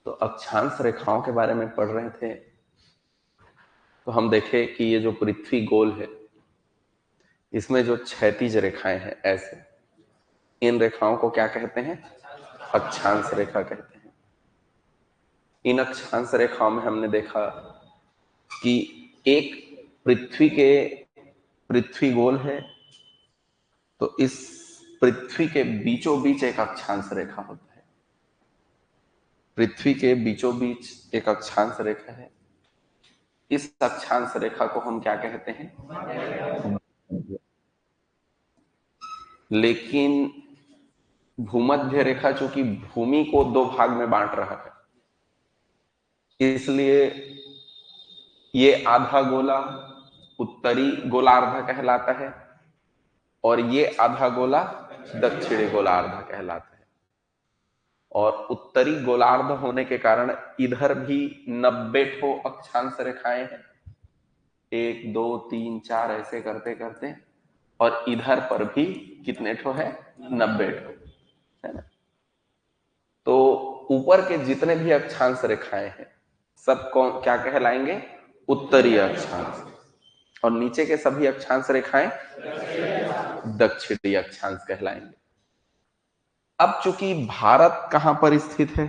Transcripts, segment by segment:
तो अक्षांश रेखाओं के बारे में पढ़ रहे थे, तो हम देखे कि ये जो पृथ्वी गोल है, इसमें जो क्षैतिज रेखाएं हैं ऐसे, इन रेखाओं को क्या कहते हैं? अक्षांश रेखा कहते हैं। इन अक्षांश रेखाओं में हमने देखा कि एक पृथ्वी गोल है, तो इस पृथ्वी के बीचों बीच एक अक्षांश रेखा होता है। पृथ्वी के बीचों बीच एक अक्षांश रेखा है। इस अक्षांश रेखा को हम क्या कहते हैं? लेकिन भूमध्य रेखा चूंकि भूमि को दो भाग में बांट रहा है, इसलिए ये आधा गोला उत्तरी गोलार्ध कहलाता है और ये आधा गोला दक्षिणी गोलार्ध कहलाता है। और उत्तरी गोलार्ध होने के कारण इधर भी 90 ठो अक्षांश रेखाएं हैं, 1 2 3 4 ऐसे करते करते, और इधर पर भी कितने ठो है? 90 ठो, है ना। तो ऊपर के जितने भी अक्षांश रेखाएं हैं सब कौन क्या कहलाएंगे? उत्तरीय अक्षांश। और नीचे के सभी अक्षांश रेखाएं दक्षिणी अक्षांश कहलाएंगे। अब चूंकि भारत कहां पर स्थित है?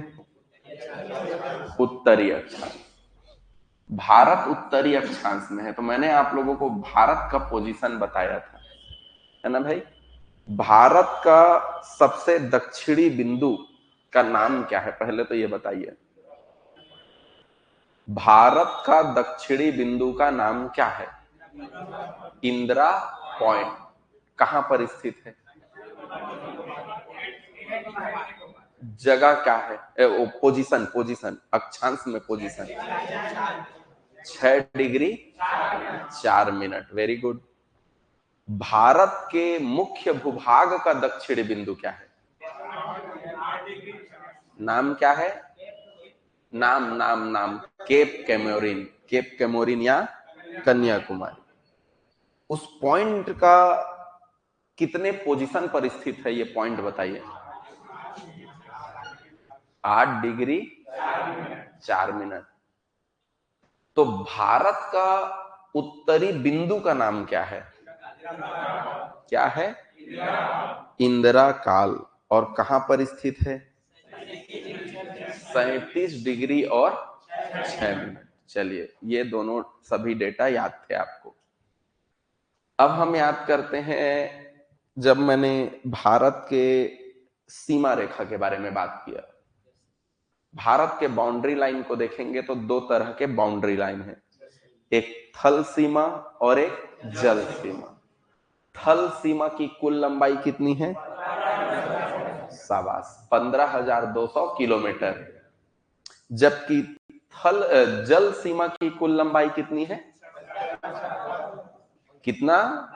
उत्तरी अक्षांश। भारत उत्तरी अक्षांश में है, तो मैंने आप लोगों को भारत का पोजीशन बताया था, है ना भाई। भारत का सबसे दक्षिणी बिंदु का नाम क्या है? पहले तो ये बताइए, भारत का दक्षिणी बिंदु का नाम क्या है? इंदिरा पॉइंट। कहां पर स्थित है? जगह क्या है? पोजीशन, पोजीशन अक्षांश में position 6 degree 4 minute. Very good. Bharat के मुख्य भूभाग का दक्षिणी बिंदु क्या है? नाम क्या है? नाम नाम नाम केप कैमोरिन। केप कैमोरिन या कन्याकुमारी। उस पॉइंट का कितने पोजीशन पर स्थित है? ये पॉइंट बताइए। 8 डिग्री 4 मिनट। तो भारत का उत्तरी बिंदु का नाम क्या है? क्या है? इंदिरा काल। और कहां पर स्थित है? 37 डिग्री और 6 मिनट। चलिए, ये दोनों सभी डेटा याद थे आपको। अब हम याद करते हैं, जब मैंने भारत के सीमा रेखा के बारे में बात किया, भारत के बाउंड्री लाइन को देखेंगे तो दो तरह के बाउंड्री लाइन है, एक थल सीमा और एक जल सीमा। थल सीमा की कुल लंबाई कितनी है? शाबाश, 15,200 किलोमीटर। जबकि जल सीमा की कुल लंबाई कितनी है? कितना?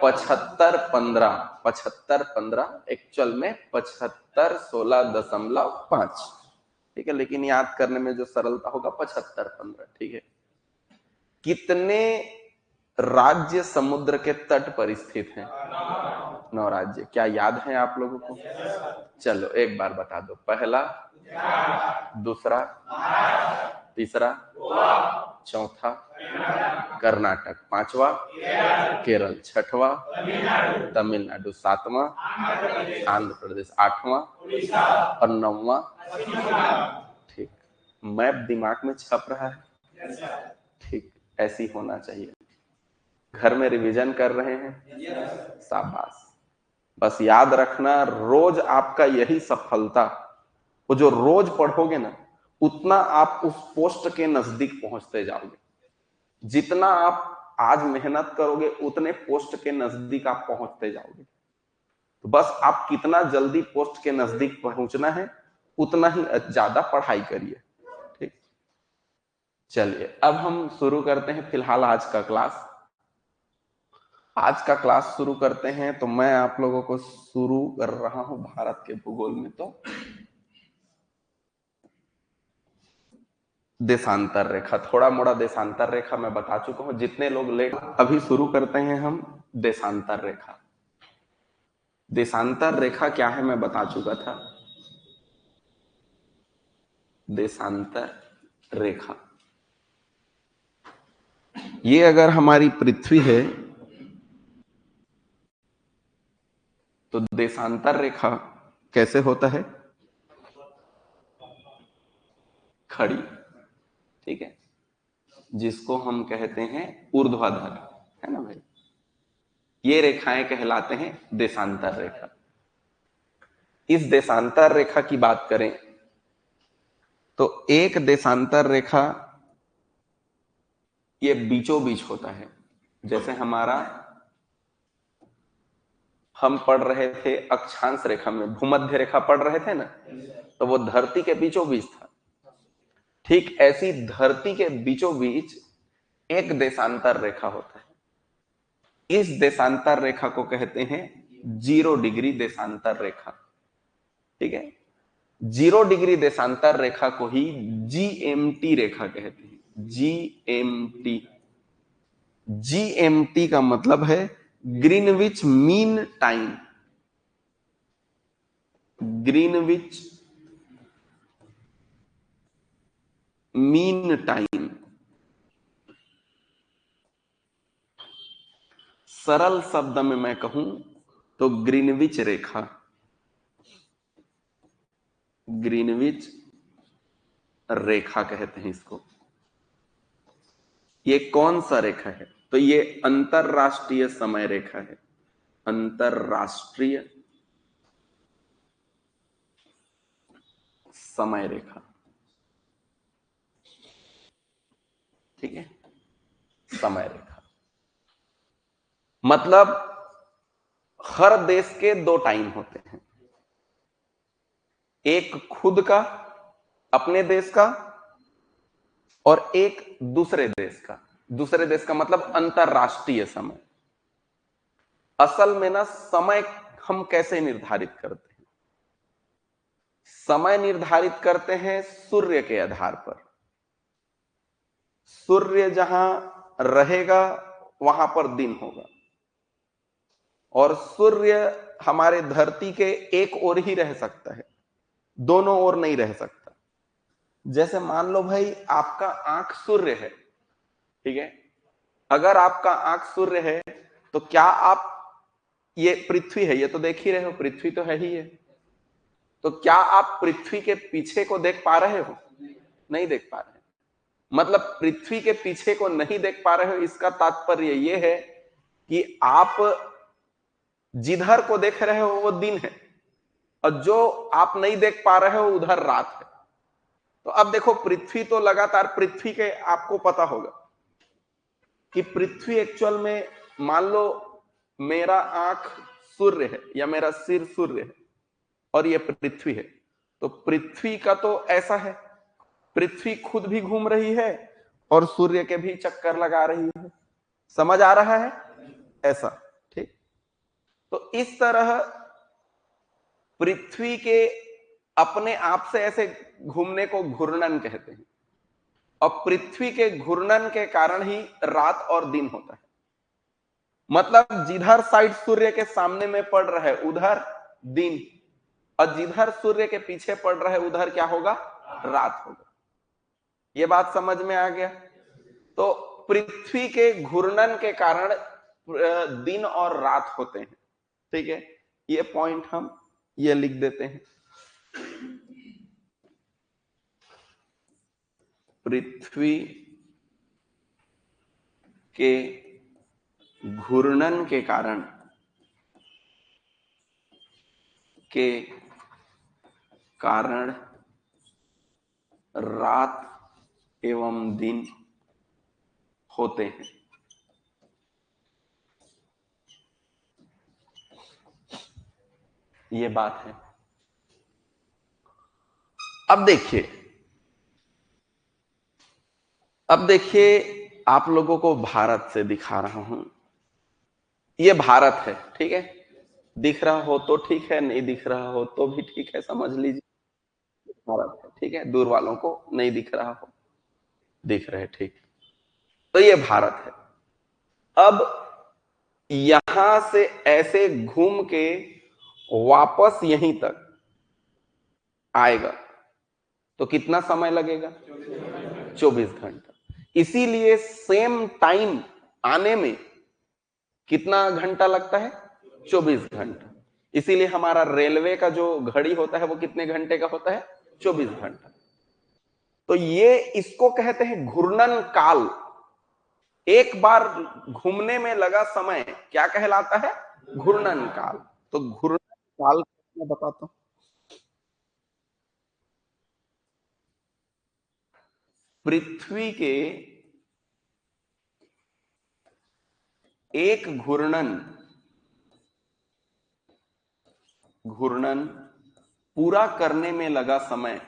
75 15 एक्चुअल में 75 16.5। ठीक है, लेकिन याद करने में जो सरलता होगा 75 15। ठीक है। कितने राज्य समुद्र के तट पर स्थित हैं? 9 राज्य। क्या याद है आप लोगों को? चलो एक बार बता दो। पहला, दूसरा, तीसरा, चौथा कर्नाटक, पांचवा केरल, छठवां तमिलनाडु, सातवां आंध्र प्रदेश, आठवां और नौवां। ठीक, मैप दिमाग में छप रहा है? ठीक, ऐसी होना चाहिए। घर में रिवीजन कर रहे हैं? शाबाश। बस याद रखना, रोज आपका यही सफलता, वो जो रोज पढ़ोगे ना, उतना आप उस पोस्ट के नजदीक पहुंचते जाओगे। जितना आप आज मेहनत करोगे उतने पोस्ट के नजदीक आप पहुंचते जाओगे। तो बस आप कितना जल्दी पोस्ट के नजदीक पहुंचना है, उतना ही ज्यादा पढ़ाई करिए। ठीक, चलिए अब हम शुरू करते हैं फिलहाल आज का क्लास। आज का क्लास शुरू करते हैं तो मैं आप लोगों को शुरू कर रहा हूं भारत के भूगोल में। तो देशांतर रेखा, थोड़ा मोड़ा देशांतर रेखा मैं बता चुका हूं, जितने लोग लेट। अभी शुरू करते हैं हम देशांतर रेखा। देशांतर रेखा क्या है मैं बता चुका था। देशांतर रेखा। ये अगर हमारी पृथ्वी है तो देशांतर रेखा कैसे होता है? खड़ी, ठीक है, जिसको हम कहते हैं ऊर्ध्वाधर, है ना भाई। ये रेखाएं कहलाते हैं देशांतर रेखा। इस देशांतर रेखा की बात करें तो एक देशांतर रेखा ये बीचों बीच होता है। जैसे हम पढ़ रहे थे अक्षांश रेखा में, भूमध्य रेखा पढ़ रहे थे ना, तो वो धरती के बीचों बीच था। ठीक ऐसी धरती के बीचों बीच एक देशांतर रेखा होता है। इस देशांतर रेखा को कहते हैं 0 डिग्री देशांतर रेखा, ठीक है। 0 डिग्री देशांतर रेखा को ही जीएमटी रेखा कहते हैं। जीएमटी, जीएमटी का मतलब है Greenwich mean time. Greenwich mean time, सरल शब्द में मैं कहूं तो ग्रीनविच रेखा, ग्रीनविच रेखा कहते हैं इसको। ये कौन सा रेखा है? तो ये अंतरराष्ट्रीय समय रेखा है। अंतरराष्ट्रीय समय रेखा, ठीक है, समय रेखा। मतलब हर देश के 2 टाइम होते हैं, एक खुद का, अपने देश का, और एक दूसरे देश का। दूसरे देश का मतलब अंतरराष्ट्रीय समय। असल में ना समय हम कैसे निर्धारित करते हैं? समय निर्धारित करते हैं सूर्य के आधार पर। सूर्य जहां रहेगा वहां पर दिन होगा, और सूर्य हमारे धरती के एक ओर ही रह सकता है, दोनों ओर नहीं रह सकता। जैसे मान लो भाई आपका आंख सूर्य है, ठीक है, अगर आपका आंख सूर्य है तो क्या आप, ये पृथ्वी है, ये तो देख ही रहे हो, पृथ्वी तो है ही है, तो क्या आप पृथ्वी के पीछे को देख पा रहे हो? नहीं देख पा रहे। मतलब पृथ्वी के पीछे को नहीं देख पा रहे हो, इसका तात्पर्य यह है कि आप जिधर को देख रहे हो वो दिन है, और जो आप नहीं देख पा रहे हो उधर रात है। तो अब देखो पृथ्वी तो लगातार, पृथ्वी के आपको पता होगा कि पृथ्वी एक्चुअल में, मान लो मेरा आंख सूर्य है या मेरा सिर सूर्य है और ये पृथ्वी है, तो पृथ्वी का तो ऐसा है, पृथ्वी खुद भी घूम रही है और सूर्य के भी चक्कर लगा रही है। समझ आ रहा है? ऐसा, ठीक। तो इस तरह पृथ्वी के अपने आप से ऐसे घूमने को घूर्णन कहते हैं, और पृथ्वी के घूर्णन के कारण ही रात और दिन होता है। मतलब जिधर साइड सूर्य के सामने में पड़ रहा है उधर दिन, और जिधर सूर्य के पीछे पड़ रहा है उधर क्या होगा? रात होगा। ये बात समझ में आ गया? तो पृथ्वी के घूर्णन के कारण दिन और रात होते हैं, ठीक है। ये पॉइंट हम ये लिख देते हैं। पृथ्वी के घूर्णन के कारण रात एवं दिन होते हैं। ये बात है। अब देखिए आप लोगों को भारत से दिखा रहा हूं। ये भारत है, ठीक है, दिख रहा हो तो ठीक है, नहीं दिख रहा हो तो भी ठीक है, समझ लीजिए भारत है, ठीक है। दूर वालों को नहीं दिख रहा हो, दिख रहे, ठीक। तो ये भारत है। अब यहां से ऐसे घूम के वापस यहीं तक आएगा, तो कितना समय लगेगा? 24 घंटा। इसीलिए सेम टाइम आने में कितना घंटा लगता है? 24 घंटा। इसीलिए हमारा रेलवे का जो घड़ी होता है वो कितने घंटे का होता है? 24 घंटा। तो ये इसको कहते हैं घूर्णन काल। एक बार घूमने में लगा समय क्या कहलाता है? घूर्णन काल। तो घूर्णन काल मैं बताता हूं। पृथ्वी के एक घूर्णन पूरा करने में लगा समय,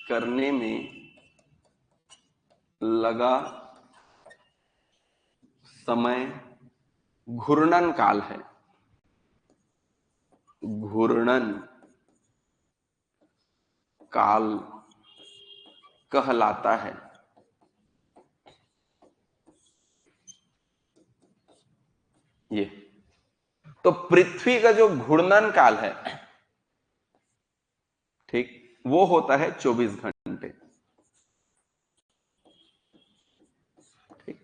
करने में लगा समय घूर्णन काल है। घूर्णन काल कहलाता है। ये तो पृथ्वी का जो घूर्णन काल है, ठीक, वो होता है 24 घंटे। ठीक,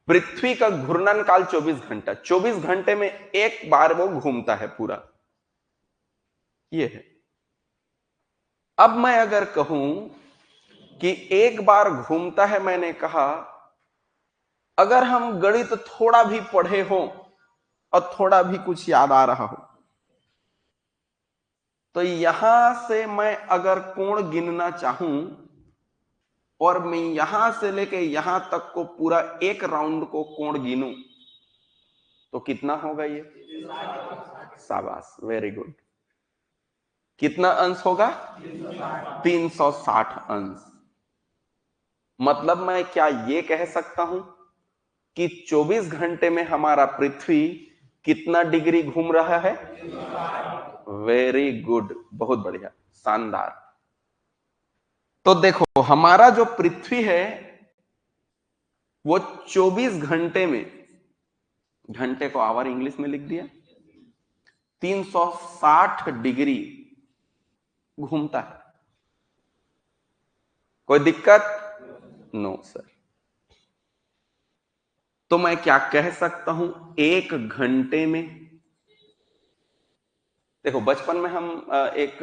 पृथ्वी का घूर्णन काल 24 घंटा। 24 घंटे में एक बार वो घूमता है पूरा। ये है। अब मैं अगर कहूं कि एक बार घूमता है, मैंने कहा अगर हम गणित थोड़ा भी पढ़े हो और थोड़ा भी कुछ याद आ रहा हो, तो यहां से मैं अगर कोण गिनना चाहूं और मैं यहां से लेके यहां तक को पूरा एक राउंड को कोण गिनूं, तो कितना होगा? ये शाबाश, वेरी गुड। कितना अंश होगा? 360 अंश। मतलब मैं क्या ये कह सकता हूं कि 24 घंटे में हमारा पृथ्वी कितना डिग्री घूम रहा है? वेरी गुड, बहुत बढ़िया, शानदार। तो देखो हमारा जो पृथ्वी है वो 24 घंटे में, घंटे को आवर इंग्लिश में लिख दिया, 360 डिग्री घूमता है। कोई दिक्कत? No sir. तो मैं क्या कह सकता हूं? एक घंटे में, देखो बचपन में हम एक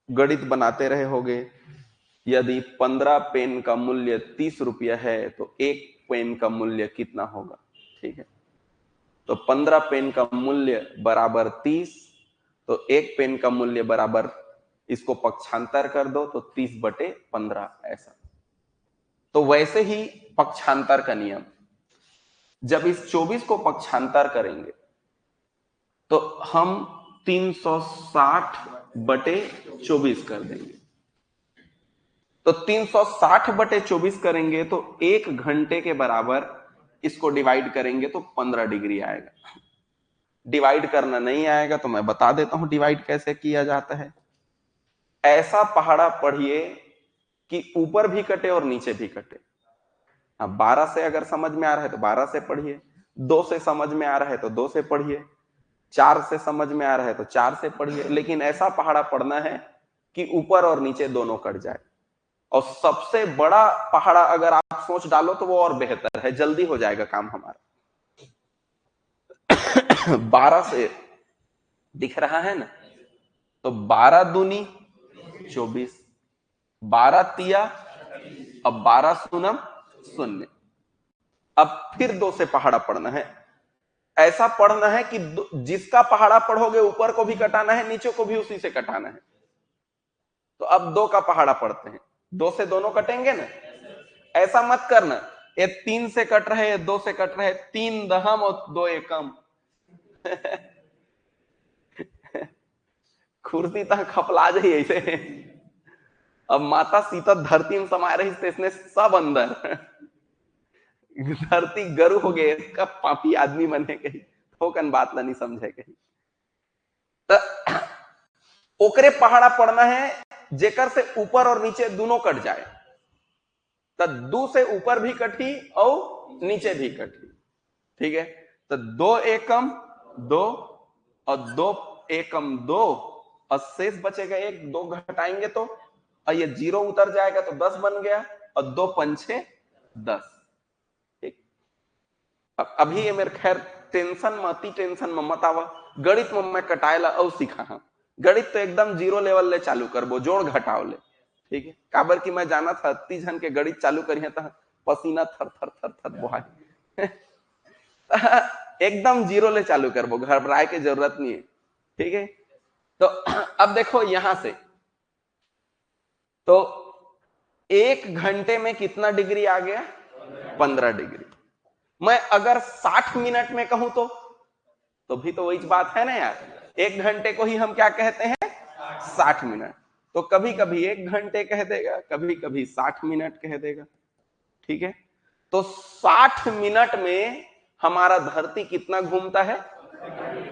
गणित बनाते रहे होंगे। यदि 15 पेन का मूल्य 30 रुपया है तो एक पेन का मूल्य कितना होगा? ठीक है, तो 15 पेन का मूल्य बराबर 30, तो एक पेन का मूल्य बराबर, इसको पक्षांतर कर दो तो 30/15 ऐसा। तो वैसे ही पक्षांतर का नियम, जब इस 24 को पक्षांतर करेंगे तो हम 360/24 कर देंगे। तो 360/24 करेंगे तो एक घंटे के बराबर इसको डिवाइड करेंगे तो 15 डिग्री आएगा। डिवाइड करना नहीं आएगा तो मैं बता देता हूं डिवाइड कैसे किया जाता है। ऐसा पहाड़ा पढ़िए कि ऊपर भी कटे और नीचे भी कटे। अब 12 से अगर समझ में आ रहा है तो 12 से पढ़िए, 2 से समझ में आ रहा है तो 2 से पढ़िए, 4 से समझ में आ रहा है तो 4 से पढ़िए, लेकिन ऐसा पहाड़ा पढ़ना है कि ऊपर और नीचे दोनों कट जाए। और सबसे बड़ा पहाड़ा अगर आप सोच डालो तो वो और बेहतर है, जल्दी हो जाएगा काम हमारा। 12 से दिख रहा है ना, तो 12 दूनी 24, 12 तिया, अब 12 शून्य 0। अब फिर 2 से पहाड़ा पढ़ना है। ऐसा पढ़ना है कि जिसका पहाड़ा पढ़ोगे ऊपर को भी कटाना है, नीचे को भी उसी से कटाना है। तो अब 2 का पहाड़ा पढ़ते हैं, 2 से दोनों कटेंगे ना। ऐसा मत करना ये 3 से कट रहे, 2 से कट रहे, 3 दहम और 2 एकम। खुर्सी तक खपला जाइए ऐसे। अब माता सीता धरती में समा रही थे, इसने सब अंदर धरती गरु हो गए, इसका पापी आदमी बने कही ठोकन बात नहीं समझे कही। तो ओकरे पहाड़ा पड़ना है जेकर से ऊपर और नीचे दोनों कट जाए। तो 2 से ऊपर भी कटी और नीचे भी कटी। ठीक है, तो 2 एकम 2 और 2 एकम 2 और शेष बचेगा 1, 2 घटाएंगे तो, और ये 0 उतर जाएगा तो 10 बन गया, और 2 पंछे 10। ठीक, अब अभी ये मेरे खैर टेंशन में मत आवा, गणित में मैं कटाएला और सीखा हूं। गणित तो एकदम 0 लेवल ले चालू करबो, जोड़ घटाव ले। ठीक है, काबर की मैं जाना था 30 जन के गणित चालू करिए तो पसीना थर थर थर थर बहाए। एकदम 0 ले चालू करबो, घबराए की जरूरत नहीं है। ठीक है, तो अब देखो यहां से, तो 1 घंटे में कितना डिग्री आ गया? 15 डिग्री। मैं अगर 60 मिनट में कहूं तो भी तो वही बात है ना यार, 1 घंटे को ही हम क्या कहते हैं? 60 मिनट। तो कभी कभी 1 घंटे कह देगा, कभी कभी 60 मिनट कह देगा। ठीक है, तो 60 मिनट में हमारा धरती कितना घूमता है?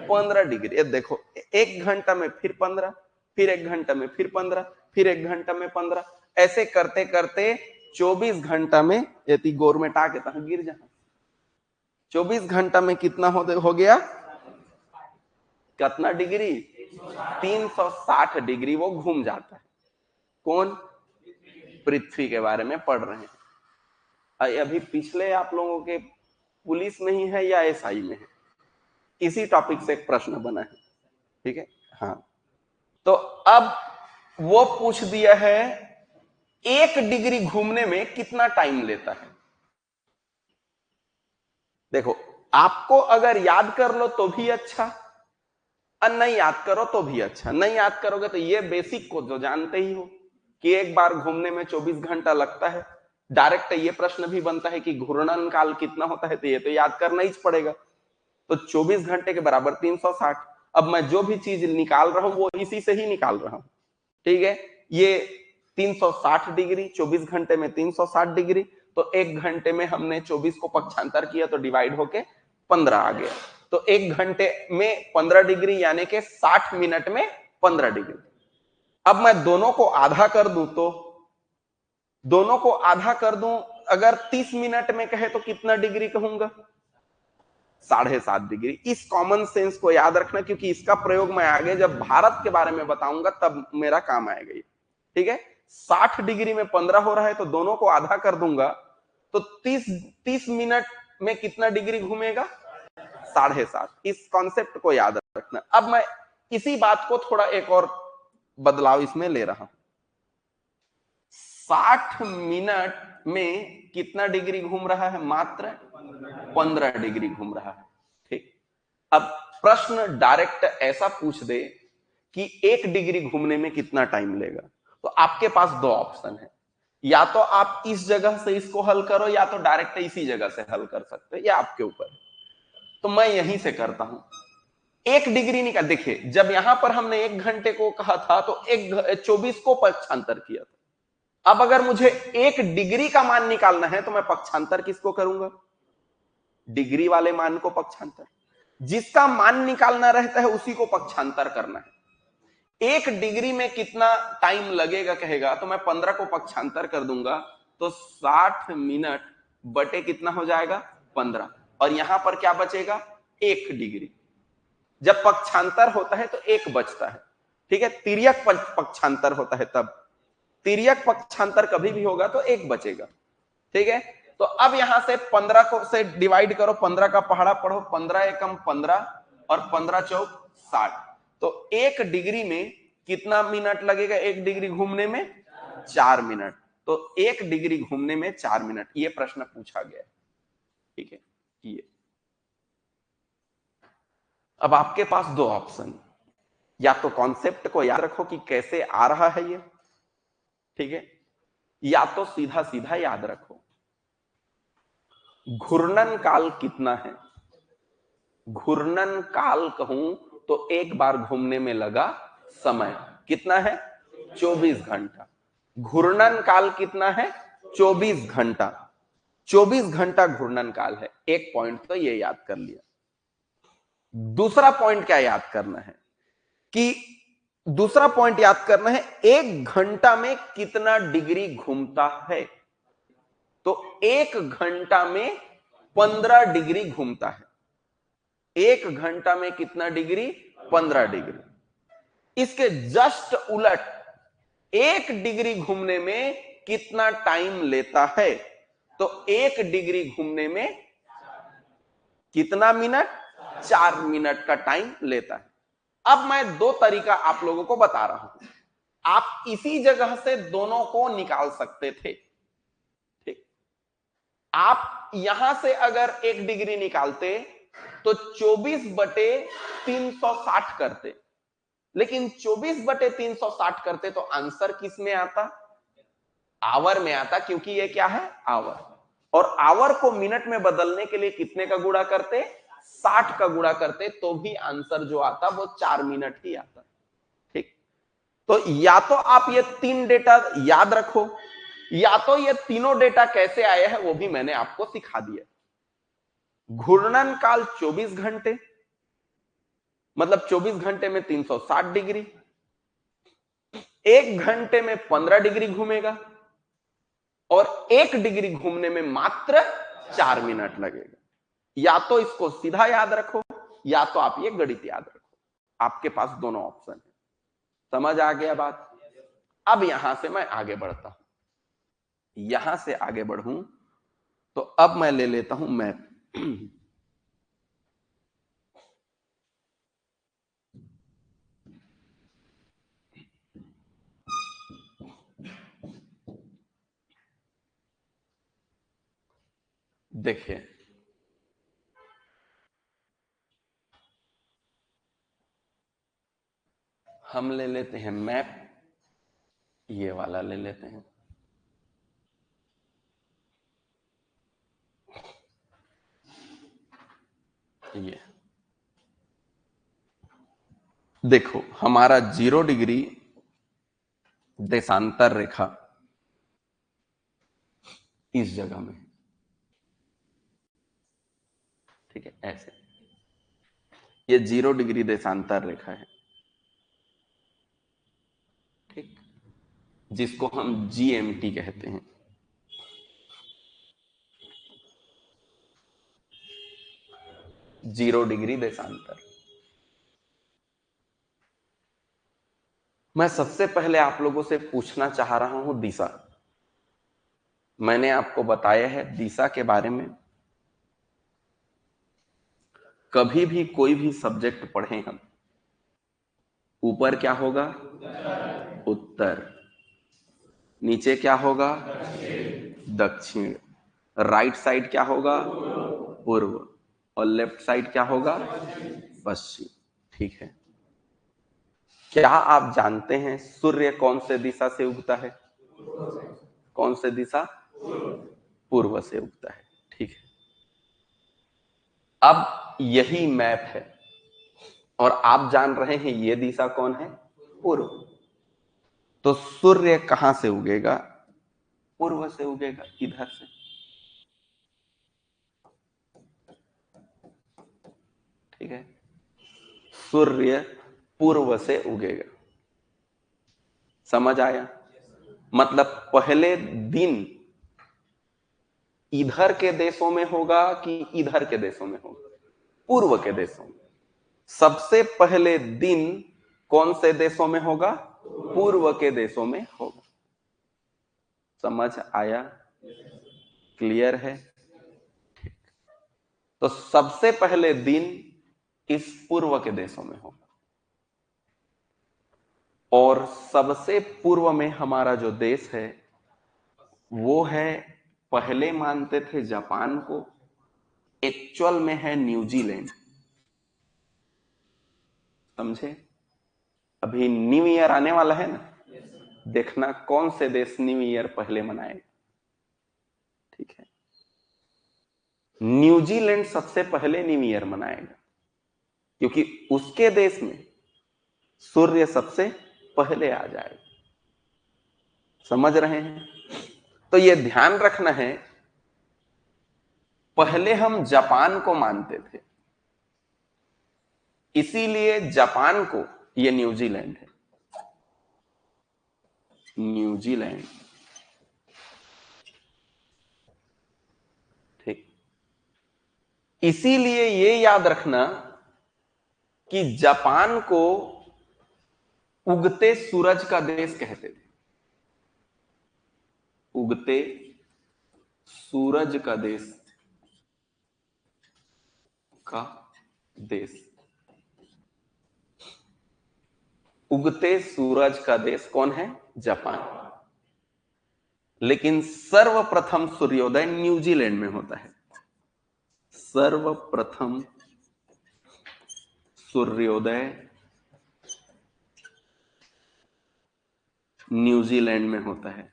15 डिग्री। ये देखो, 1 घंटा में फिर 15, फिर 1 घंटा में फिर 15, फिर 1 घंटा में 15, ऐसे करते करते 24 घंटा में यदि गवर्नमेंट आके तक गिर जा, 24 घंटा में कितना हो गया? कितना डिग्री? 360 डिग्री वो घूम जाता है। कौन? पृथ्वी के बारे में पढ़ रहे हैं। अभी पिछले आप लोगों के पुलिस में ही है या एसआई में है, इसी टॉपिक से एक प्रश्न बना है। ठीक है, हाँ, तो अब वो पूछ दिया है 1 डिग्री घूमने में कितना टाइम लेता है। देखो, आपको अगर याद कर लो तो भी अच्छा, और नहीं याद करो तो भी अच्छा। नहीं याद करोगे तो ये बेसिक को जो जानते ही हो कि एक बार घूमने में 24 घंटा लगता है। डायरेक्ट ये प्रश्न भी बनता है कि घूर्णन काल कितना होता है, तो ये तो याद करना ही पड़ेगा। तो 24 घंटे के बराबर 360। अब मैं जो भी चीज निकाल रहा हूं वो इसी से ही निकाल रहा हूं। ठीक है, ये 360 डिग्री, 24 घंटे में 360 डिग्री, तो 1 घंटे में हमने 24 को पक्षांतर किया तो डिवाइड होके 15 आ गया। तो 1 घंटे में 15 डिग्री यानी कि 60 मिनट में 15 डिग्री। अब मैं दोनों को आधा कर दूं तो, दोनों को आधा कर दूं, अगर 30 मिनट में कहे तो कितना डिग्री कहूंगा? 7.5 डिग्री। इस कॉमन सेंस को याद रखना, क्योंकि इसका प्रयोग मैं आगे जब भारत के बारे में बताऊंगा तब मेरा काम आएगा। ठीक है, 60 डिग्री में 15 हो रहा है तो दोनों को आधा कर दूंगा, तो 30 मिनट में कितना डिग्री घूमेगा? 7.5। इस कॉन्सेप्ट को याद रखना। अब मैं इसी बात को थोड़ा एक और बदलाव इसमें ले रहा हूं। 60 मिनट में कितना डिग्री घूम रहा है? मात्र 15 डिग्री घूम रहा है। ठीक, अब प्रश्न डायरेक्ट ऐसा पूछ दे कि 1 डिग्री घूमने में कितना टाइम लेगा, तो आपके पास 2 ऑप्शन है। या तो आप इस जगह से इसको हल करो, या तो डायरेक्ट इसी जगह से हल कर सकते हो, या आपके ऊपर। तो मैं यहीं से करता हूं। 1 डिग्री निकाल, देखिए जब यहां पर हमने 1 घंटे को कहा था तो 24 को पक्षांतर किया था। अब अगर मुझे 1 डिग्री का मान निकालना है तो मैं पक्षांतर किसको करूंगा? डिग्री वाले मान को पक्षांतर। जिसका मान निकालना रहता है उसी को पक्षांतर करना है। 1 डिग्री में कितना टाइम लगेगा कहेगा, तो मैं 15 को पक्षांतर कर दूंगा, तो 60 मिनट बटे कितना हो जाएगा? 15। और यहां पर क्या बचेगा? 1 डिग्री। जब पक्षांतर होता है तो 1 बचता है। ठीक है, तिर्यक पक्षांतर होता है तब, तिर्यक पक्षांतर कभी भी होगा तो 1 बचेगा। ठीक है, तो अब यहां से 15 को से डिवाइड करो, 15 का पहाड़ा पढ़ो, 15 एकम 15 और 15 चौक 60। तो 1 डिग्री में कितना मिनट लगेगा? 1 डिग्री घूमने में 4 मिनट। तो 1 डिग्री घूमने में 4 मिनट, ये प्रश्न पूछा गया। ठीक है, ये अब आपके पास 2 ऑप्शन, या तो कॉन्सेप्ट को याद रखो कि कैसे आ रहा है ये, ठीक है, या तो सीधा सीधा याद रखो घूर्णन काल कितना है। घूर्णन काल कहूं तो एक बार घूमने में लगा समय कितना है? 24 घंटा। घूर्णन काल कितना है? 24 घंटा। 24 घंटा घूर्णन काल है। एक पॉइंट तो ये याद कर लिया। दूसरा पॉइंट क्या याद करना है कि दूसरा पॉइंट याद करना है 1 घंटा में कितना डिग्री घूमता है। तो 1 घंटा में 15 डिग्री घूमता है। 1 घंटा में कितना डिग्री? 15 डिग्री। इसके जस्ट उलट 1 डिग्री घूमने में कितना टाइम लेता है? तो 1 डिग्री घूमने में कितना मिनट? 4 मिनट का टाइम लेता है। अब मैं 2 तरीका आप लोगों को बता रहा हूं, आप इसी जगह से दोनों को निकाल सकते थे। ठीक, आप यहां से अगर 1 डिग्री निकालते तो 24/360 करते, लेकिन 24/360 करते तो आंसर किस में आता? आवर में आता, क्योंकि ये क्या है? आवर। और आवर को मिनट में बदलने के लिए कितने का गुणा करते? 60 का गुणा करते, तो भी आंसर जो आता वो 4 मिनट ही आता। ठीक, तो या तो आप ये 3 डेटा याद रखो, या तो ये तीनों डेटा कैसे आए हैं वो भी मैंने आपको सिखा दिया। घूर्णन काल 24 घंटे, मतलब 24 घंटे में 360 डिग्री, 1 घंटे में 15 डिग्री घूमेगा, और 1 डिग्री घूमने में मात्र 4 मिनट लगेगा। या तो इसको सीधा याद रखो, या तो आप ये गणित याद रखो, आपके पास दोनों ऑप्शन है। समझ आ गया बात? अब यहां से मैं आगे बढ़ता हूं। यहां से आगे बढ़ूं तो अब मैं ले लेता हूं मैप। देखिए, हम ले लेते हैं मैप, ये वाला ले लेते हैं। ये देखो, हमारा 0 डिग्री देशांतर रेखा इस जगह में, ठीक है, ऐसे ये 0 डिग्री देशांतर रेखा है, ठीक, जिसको हम GMT कहते हैं। जीरो डिग्री देशांतर। मैं सबसे पहले आप लोगों से पूछना चाह रहा हूं दिशा। मैंने आपको बताया है दिशा के बारे में, कभी भी कोई भी सब्जेक्ट पढ़े हम, ऊपर क्या होगा? उत्तर। नीचे क्या होगा? दक्षिण। राइट साइड क्या होगा? पूर्व। और लेफ्ट साइड क्या होगा? पश्चिम। ठीक है, क्या आप जानते हैं सूर्य कौन से दिशा से उगता है? कौन से दिशा? पूर्व से उगता है। ठीक है, अब यही मैप है, और आप जान रहे हैं ये दिशा कौन है? पूर्व। तो सूर्य कहां से उगेगा? पूर्व से उगेगा, इधर से। ठीक है, सूर्य पूर्व से उगेगा। समझ आया? मतलब पहले दिन इधर के देशों में होगा कि इधर के देशों में होगा? पूर्व के देशों में। सबसे पहले दिन कौन से देशों में होगा? पूर्व के देशों में होगा। समझ आया? क्लियर है? तो सबसे पहले दिन इस पूर्व के देशों में होगा, और सबसे पूर्व में हमारा जो देश है वो है, पहले मानते थे जापान को, एक्चुअल में है न्यूजीलैंड। समझे? अभी न्यू ईयर आने वाला है ना, देखना कौन से देश न्यू ईयर पहले मनाएगा। ठीक है, न्यूजीलैंड सबसे पहले न्यू ईयर मनाएगा, क्योंकि उसके देश में सूर्य सबसे पहले आ जाएगा। समझ रहे हैं? तो यह ध्यान रखना है, पहले हम जापान को मानते थे, इसीलिए जापान को, यह न्यूजीलैंड है, न्यूजीलैंड। ठीक, इसीलिए यह याद रखना कि जापान को उगते सूरज का देश कहते थे। उगते सूरज का देश का देश। उगते सूरज का देश कौन है? जापान। लेकिन सर्वप्रथम सूर्योदय न्यूजीलैंड में होता है। सर्वप्रथम सूर्योदय न्यूजीलैंड में होता है।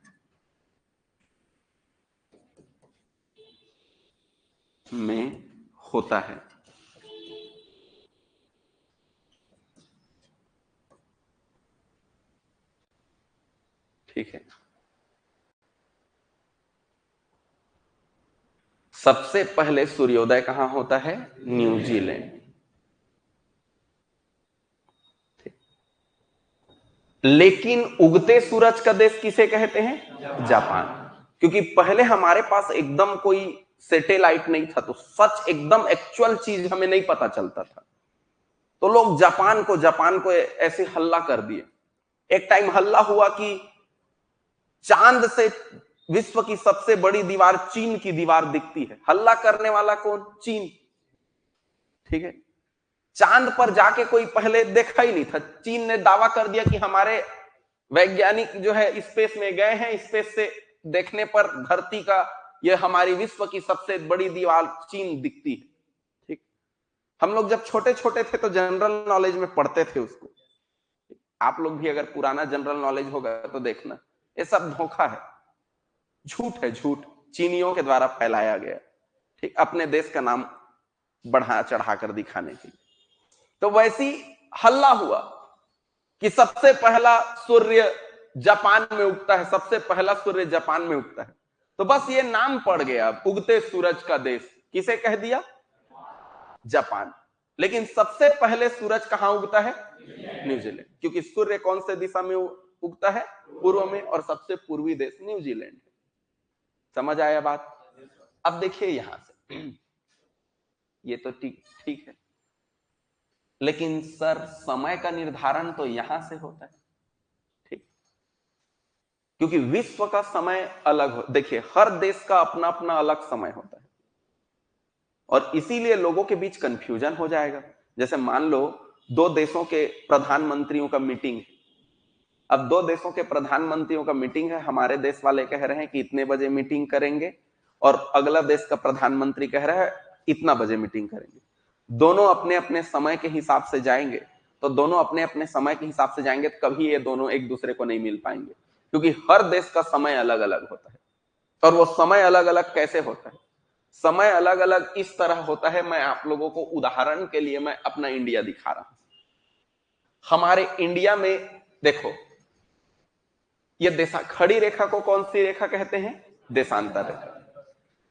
ठीक है। सबसे पहले सूर्योदय कहां होता है? न्यूजीलैंड। लेकिन उगते सूरज का देश किसे कहते हैं? जापान। क्योंकि पहले हमारे पास एकदम कोई सैटेलाइट नहीं था, तो सच एकदम एक्चुअल चीज हमें नहीं पता चलता था, तो लोग जापान को ऐसे हल्ला कर दिए। एक टाइम हल्ला हुआ कि चांद से विश्व की सबसे बड़ी दीवार चीन की दीवार दिखती है। हल्ला करने वाला कौन? चीन। ठीक है। चांद पर जाके कोई पहले देखा ही नहीं था। चीन ने दावा कर दिया कि हमारे वैज्ञानिक जो है स्पेस में गए हैं, स्पेस से देखने पर धरती का यह हमारी विश्व की सबसे बड़ी दीवार चीन दिखती है। ठीक। हम लोग जब छोटे छोटे थे तो जनरल नॉलेज में पढ़ते थे उसको। आप लोग भी अगर पुराना जनरल नॉलेज होगा तो देखना, ये सब धोखा है, झूठ है, झूठ चीनियों के द्वारा फैलाया गया। ठीक। अपने देश का नाम बढ़ा चढ़ा कर दिखाने के लिए। तो वैसी हल्ला हुआ कि सबसे पहला सूर्य जापान में उगता है, सबसे पहला सूर्य जापान में उगता है। तो बस ये नाम पड़ गया, उगते सूरज का देश किसे कह दिया? जापान। लेकिन सबसे पहले सूरज कहां उगता है? न्यूजीलैंड। क्योंकि सूर्य कौन से दिशा में उगता है? पूर्व में, और सबसे पूर्वी देश न्यूजीलैंड है। समझ आया बात? अब देखिए यहां से, ये तो ठीक ठीक है, लेकिन सर समय का निर्धारण तो यहां से होता है। ठीक। क्योंकि विश्व का समय अलग हो, देखिए हर देश का अपना अपना अलग समय होता है, और इसीलिए लोगों के बीच कंफ्यूजन हो जाएगा। जैसे मान लो दो देशों के प्रधानमंत्रियों का मीटिंग है। अब दो देशों के प्रधानमंत्रियों का मीटिंग है, हमारे देश वाले कह रहे हैं कि इतने बजे मीटिंग करेंगे, और अगला देश का प्रधानमंत्री कह रहा है इतना बजे मीटिंग करेंगे। दोनों अपने अपने समय के हिसाब से जाएंगे, तो दोनों अपने अपने समय के हिसाब से जाएंगे, तो कभी ये दोनों एक दूसरे को नहीं मिल पाएंगे, क्योंकि हर देश का समय अलग अलग होता है। और वो समय अलग अलग कैसे होता है? समय अलग अलग इस तरह होता है, मैं आप लोगों को उदाहरण के लिए मैं अपना इंडिया दिखा रहा हूं। हमारे इंडिया में देखो, ये देशा खड़ी रेखा को कौन सी रेखा कहते हैं? देशांतर रेखा।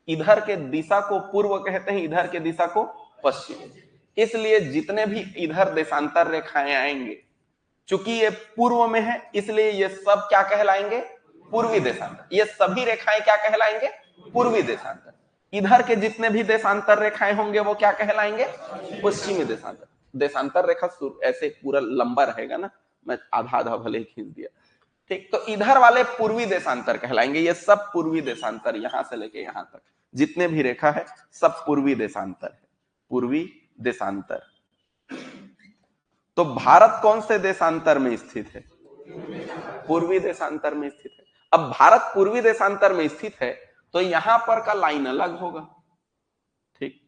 इधर के दिशा को पूर्व कहते हैं, इधर के दिशा को पश्चिम। इसलिए जितने भी इधर देशांतर रेखाएं आएंगे, चूंकि ये पूर्व में है, इसलिए ये सब क्या कहलाएंगे? पूर्वी देशांतर। ये सभी रेखाएं क्या कहलाएंगे? पूर्वी देशांतर। इधर के जितने भी देशांतर रेखाएं होंगे वो क्या कहलाएंगे? पश्चिमी देशांतर। देशांतर रेखा ऐसे पूरा लंबा रहेगा ना, मैं आधा आधा भले ही खींच दिया। ठीक। तो इधर वाले पूर्वी देशांतर कहलाएंगे। ये सब पूर्वी देशांतर, यहां से लेके यहां तक जितने भी रेखा है सब पूर्वी देशांतर है। पूर्वी देशांतर। तो भारत कौन से देशांतर में स्थित है? पूर्वी देशांतर में स्थित है। अब भारत पूर्वी देशांतर में स्थित है, तो यहां पर का लाइन अलग होगा। ठीक।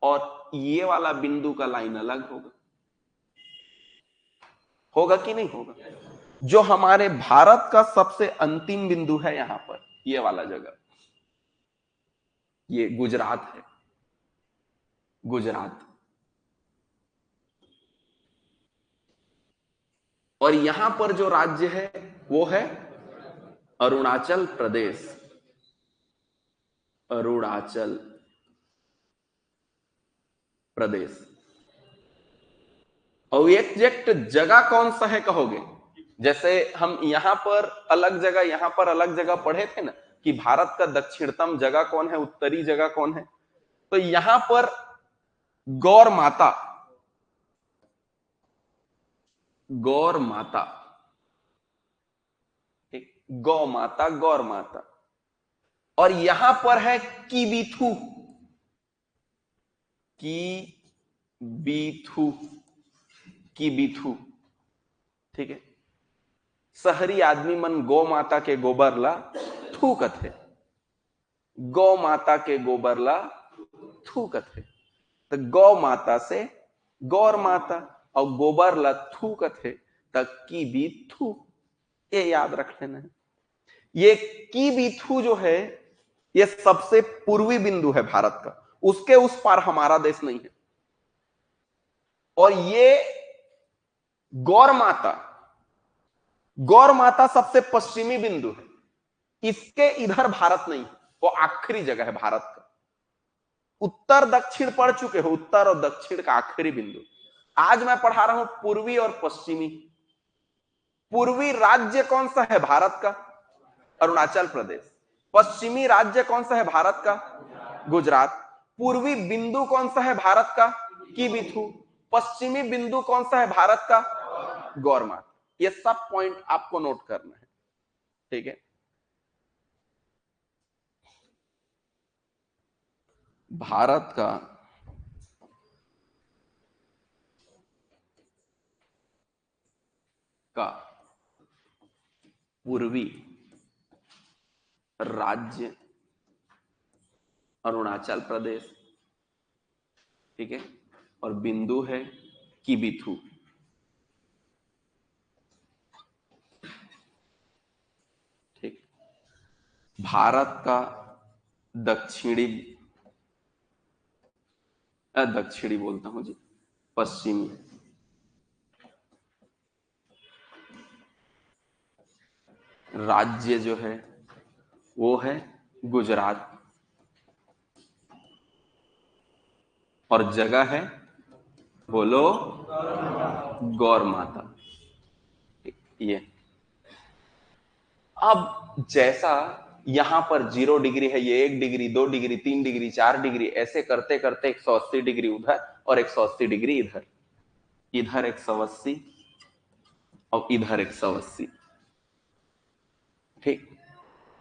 और ये वाला बिंदु का लाइन अलग होगा। होगा कि नहीं होगा? जो हमारे भारत का सबसे अंतिम बिंदु है यहां पर, ये वाला जगह, ये गुजरात है। गुजरात। और यहां पर जो राज्य है वो है अरुणाचल प्रदेश। अरुणाचल प्रदेश। और एग्जैक्ट जगह कौन सा है कहोगे? जैसे हम यहां पर अलग जगह, यहां पर अलग जगह पढ़े थे ना कि भारत का दक्षिणतम जगह कौन है, उत्तरी जगह कौन है। तो यहां पर गौर माता, गौर माता गौ माता, गौर माता। और यहां पर है की बीथू, की बीथू, की बीथू। ठीक है। शहरी आदमी मन गौ माता के गोबर ला थूकत है, गौ माता के गोबर ला थूकत है। तो गौ माता से गौर माता और गोबर ला थूकत है, तक की भी थू। ये याद रख लेना है। ये की भी थू जो है, ये सबसे पूर्वी बिंदु है भारत का, उसके उस पार हमारा देश नहीं है। और ये गौर माता, गौर माता सबसे पश्चिमी बिंदु है, इसके इधर भारत नहीं है, वो आखिरी जगह है भारत का। उत्तर दक्षिण पढ़ चुके हो, उत्तर और दक्षिण का आखिरी बिंदु। आज मैं पढ़ा रहा हूं पूर्वी और पश्चिमी। पूर्वी राज्य कौन सा है भारत का? अरुणाचल प्रदेश। पश्चिमी राज्य कौन सा है भारत का? गुजरात। पूर्वी बिंदु कौन सा है भारत का? किबिथु। पश्चिमी बिंदु कौन सा है भारत का? गौरमात। ये सब पॉइंट आपको नोट करना है। ठीक है। भारत का पूर्वी राज्य अरुणाचल प्रदेश। ठीक है। और बिंदु है किबिथु। ठीक। भारत का दक्षिणी, दक्षिणी बोलता हूं जी, पश्चिमी राज्य जो है वो है गुजरात। और जगह है, बोलो, गौर माता। ये अब जैसा यहां पर 0 डिग्री है, ये 1 डिग्री, 2 डिग्री, 3 डिग्री, 4 डिग्री, ऐसे करते करते 180 डिग्री उधर और 180 डिग्री इधर, इधर 180 और इधर 180। ठीक।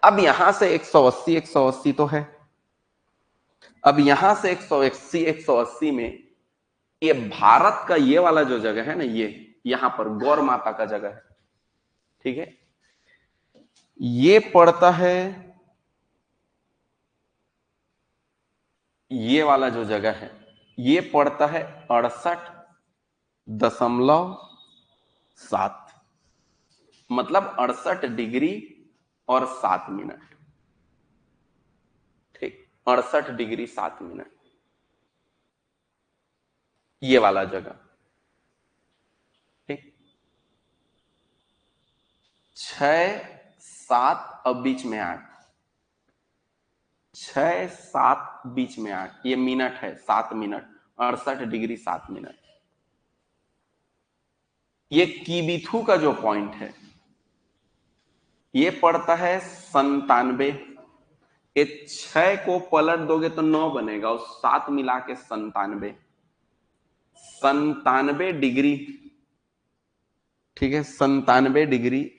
अब यहां से 180 180 तो है। अब यहां से 180 180 में ये भारत का ये वाला जो जगह है ना, ये यहां पर गौर माता का जगह है। ठीक है। ये पड़ता है, ये वाला जो जगह है ये पड़ता है 68.7, मतलब 68 डिग्री और 7 मिनट। ठीक। 68 डिग्री 7 मिनट, ये वाला जगह। ठीक। 6 7 अब बीच में 8, 6 7 बीच में 8, ये मिनट है, 7 मिनट, 68 डिग्री 7 मिनट। ये कीबिथु का जो पॉइंट है ये पड़ता है 97। ये 6 को पलट दोगे तो 9 बनेगा, और 7 मिला के 97, 97 डिग्री। ठीक है। 97 डिग्री,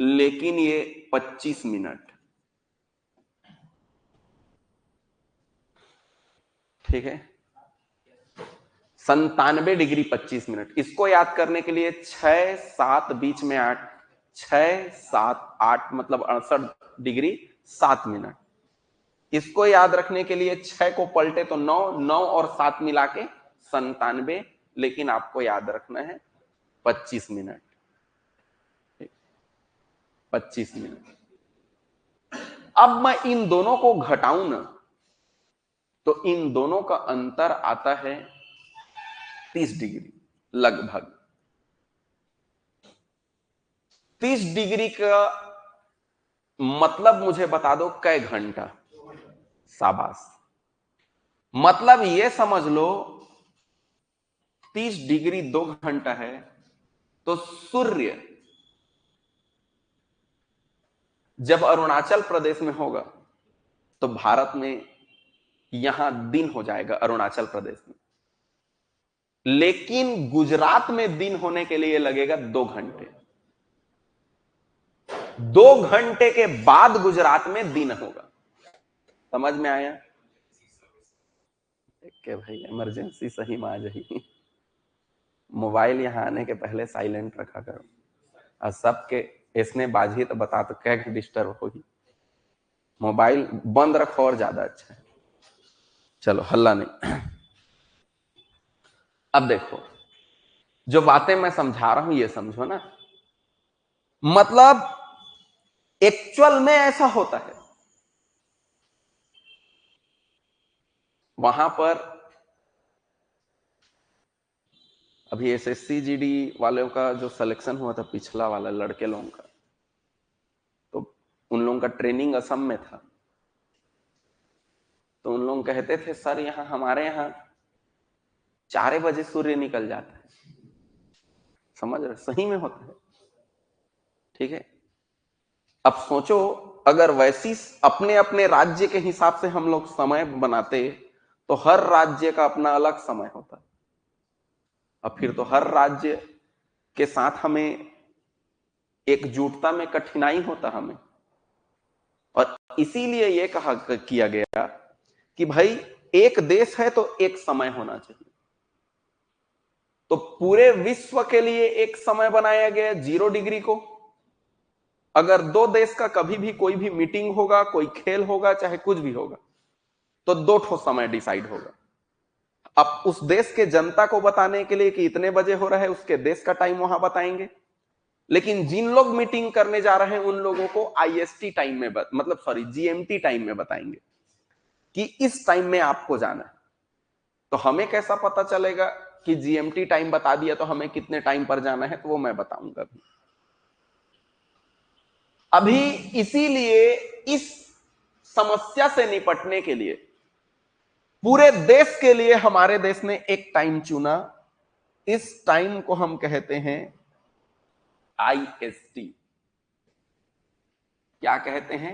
लेकिन ये 25 मिनट। ठीक है। 97 डिग्री 25 मिनट। इसको याद करने के लिए 6 7 बीच में 8, 6 7 8 मतलब 68 डिग्री 7 मिनट। इसको याद रखने के लिए 6 को पलटे तो 9, 9 और 7 मिला के 97, लेकिन आपको याद रखना है 25 मिनट। 25 मिनट। अब मैं इन दोनों को घटाऊं ना, तो इन दोनों का अंतर आता है 30 डिग्री लगभग। 30 डिग्री का मतलब मुझे बता दो कै घंटा। शाबाश। मतलब ये समझ लो 30 डिग्री 2 घंटा है, तो सूर्य जब अरुणाचल प्रदेश में होगा तो भारत में यहां दिन हो जाएगा अरुणाचल प्रदेश में, लेकिन गुजरात में दिन होने के लिए लगेगा 2 घंटे। 2 घंटे के बाद गुजरात में दिन होगा। समझ में आया? के भाई इमरजेंसी सही में आ जाएगी। मोबाइल यहाँ आने के पहले साइलेंट रखा करो, और सबके इसने बाजी तो बता तो क्या डिस्टर्ब होगी। मोबाइल बंद रखो और ज्यादा अच्छा है। चलो हल्ला नहीं। अब देखो, जो बातें मैं समझा रहा हूं ये समझो ना, मतलब एक्चुअल में ऐसा होता है। वहां पर अभी एसएससी जीडी वालों का जो सिलेक्शन हुआ था, पिछला वाला लड़के लोगों का, तो उन लोगों का ट्रेनिंग असम में था। तो उन लोग कहते थे सर यहाँ हमारे यहाँ 4 बजे सूर्य निकल जाता है। समझ रहे? सही में होता है। ठीक है, अब सोचो अगर वैसी अपने अपने राज्य के हिसाब से हम लोग समय बनाते तो हर राज्य का अपना अलग समय होता, और फिर तो हर राज्य के साथ हमें एकजुटता में कठिनाई होता हमें। और इसीलिए यह कहा किया गया कि भाई एक देश है तो एक समय होना चाहिए। तो पूरे विश्व के लिए एक समय बनाया गया 0 डिग्री को। अगर 2 देश का कभी भी कोई भी मीटिंग होगा, कोई खेल होगा, चाहे कुछ भी होगा, तो 2 ठो समय डिसाइड होगा। अब उस देश के जनता को बताने के लिए कि इतने बजे हो रहा है, उसके देश का टाइम वहां बताएंगे। लेकिन जिन लोग मीटिंग करने जा रहे हैं उन लोगों को आईएसटी टाइम में मतलब सॉरी जीएमटी टाइम में बताएंगे कि इस टाइम में आपको जाना है। तो हमें कैसा पता चलेगा कि जीएमटी टाइम बता दिया तो हमें कितने टाइम पर जाना है? तो वो मैं बताऊंगा अभी। इसीलिए इस समस्या से निपटने के लिए पूरे देश के लिए हमारे देश ने एक टाइम चुना। इस टाइम को हम कहते हैं आईएसटी। क्या कहते हैं?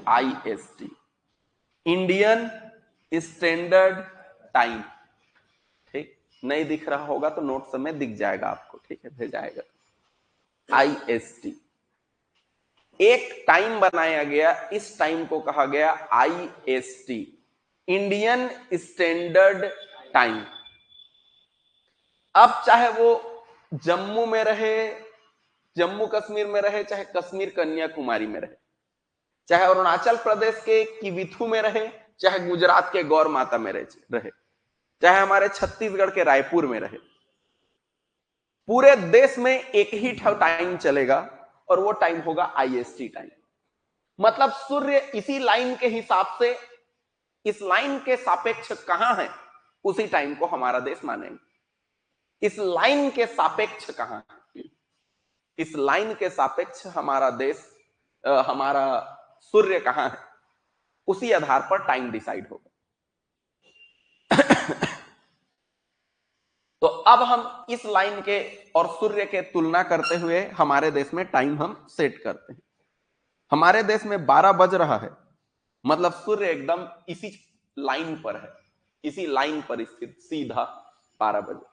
IST, Indian standard time. ठीक, नहीं दिख रहा होगा तो नोट्स में दिख जाएगा आपको। ठीक है, भेजाएगा। आईएसटी एक टाइम बनाया गया, इस टाइम को कहा गया आईएसटी, इंडियन स्टैंडर्ड टाइम। अब चाहे वो जम्मू में रहे, जम्मू कश्मीर में रहे, चाहे कश्मीर कन्याकुमारी में रहे, चाहे अरुणाचल प्रदेश के किविथु में रहे, चाहे गुजरात के गौर माता में रहे, चाहे हमारे छत्तीसगढ़ के रायपुर में रहे, पूरे देश में एक ही टाइम चलेगा और वो टाइम होगा आईएसटी टाइम। मतलब सूर्य इसी लाइन के हिसाब से, इस लाइन के सापेक्ष कहां है, उसी टाइम को हमारा देश मानेंगे। इस लाइन के सापेक्ष कहां है, इस लाइन के सापेक्ष हमारा देश, हमारा सूर्य कहां है, उसी आधार पर टाइम डिसाइड होगा। तो अब हम इस लाइन के और सूर्य के तुलना करते हुए हमारे देश में टाइम हम सेट करते हैं। हमारे देश में 12 बज रहा है, मतलब सूर्य एकदम इसी लाइन पर है, इसी लाइन पर स्थित सीधा 12 बजे।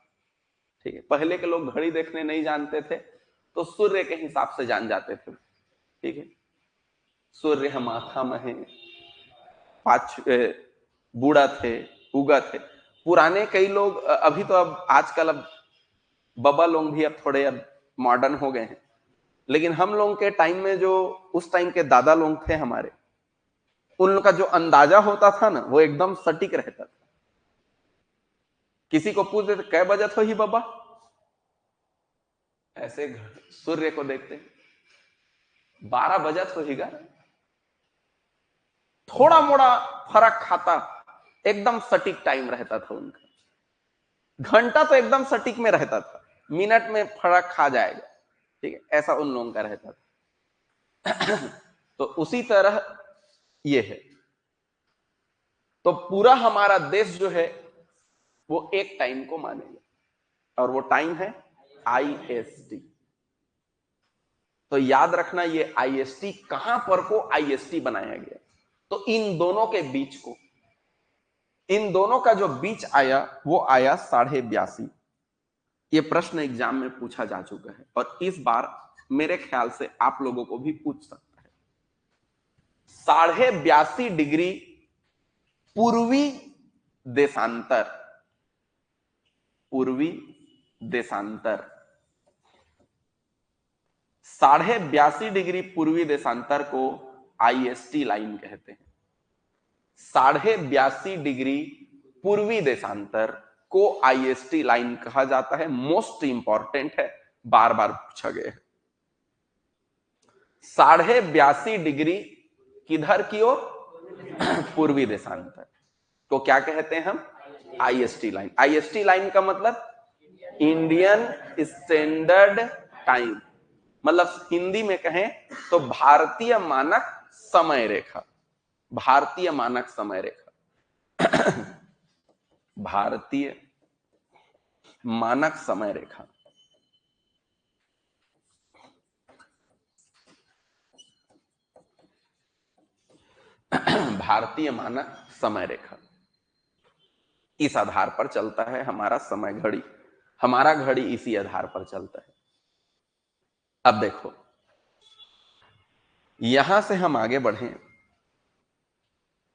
ठीक है, पहले के लोग घड़ी देखने नहीं जानते थे तो सूर्य के हिसाब से जान जाते थे। ठीक है, सूर्य माथा में है, बूढ़ा थे, उगा थे। पुराने कई लोग, अभी तो अब आजकल अब बबा लोग भी अब थोड़े अब मॉडर्न हो गए हैं, लेकिन हम लोगों के टाइम में जो उस टाइम के दादा लोग थे हमारे, उन लोग का जो अंदाजा होता था ना, वो एकदम सटीक रहता था। किसी को पूछते थे कै बजत हो ही बाबा, ऐसे सूर्य को देखते 12 बजत हो ही गा। थोड़ा मोड़ा फर्क खाता, एकदम सटीक टाइम रहता था उनका। घंटा तो एकदम सटीक में रहता था, मिनट में फर्क खा जाएगा। ठीक है, ऐसा उन लोगों का रहता था। तो उसी तरह ये है। तो पूरा हमारा देश जो है वो एक टाइम को मानेगा और वो टाइम है आईएसटी। तो याद रखना ये आईएसटी कहां पर को आईएसटी बनाया गया, तो इन दोनों के बीच को, इन दोनों का जो बीच आया वो आया 82.5। ये प्रश्न एग्जाम में पूछा जा चुका है और इस बार मेरे ख्याल से आप लोगों को भी पूछ सकता है। 82.5 डिग्री पूर्वी देशांतर, पूर्वी देशांतर, 82.5 डिग्री पूर्वी देशांतर को आईएसटी लाइन कहते हैं। 82.5 डिग्री पूर्वी देशांतर को आईएसटी लाइन कहा जाता है। मोस्ट इंपॉर्टेंट है, बार बार पूछा गया है। 82.5 डिग्री किधर की ओर? पूर्वी देशांतर को क्या कहते हैं हम? IST line. आईएसटी लाइन का मतलब इंडियन स्टैंडर्ड टाइम, मतलब हिंदी में कहें तो भारतीय मानक समय रेखा। भारतीय मानक समय रेखा भारतीय मानक समय रेखा। भारतीय मानक समय रेखा, इस आधार पर चलता है हमारा समय घड़ी। हमारा घड़ी इसी आधार पर चलता है। अब देखो, यहां से हम आगे बढ़े।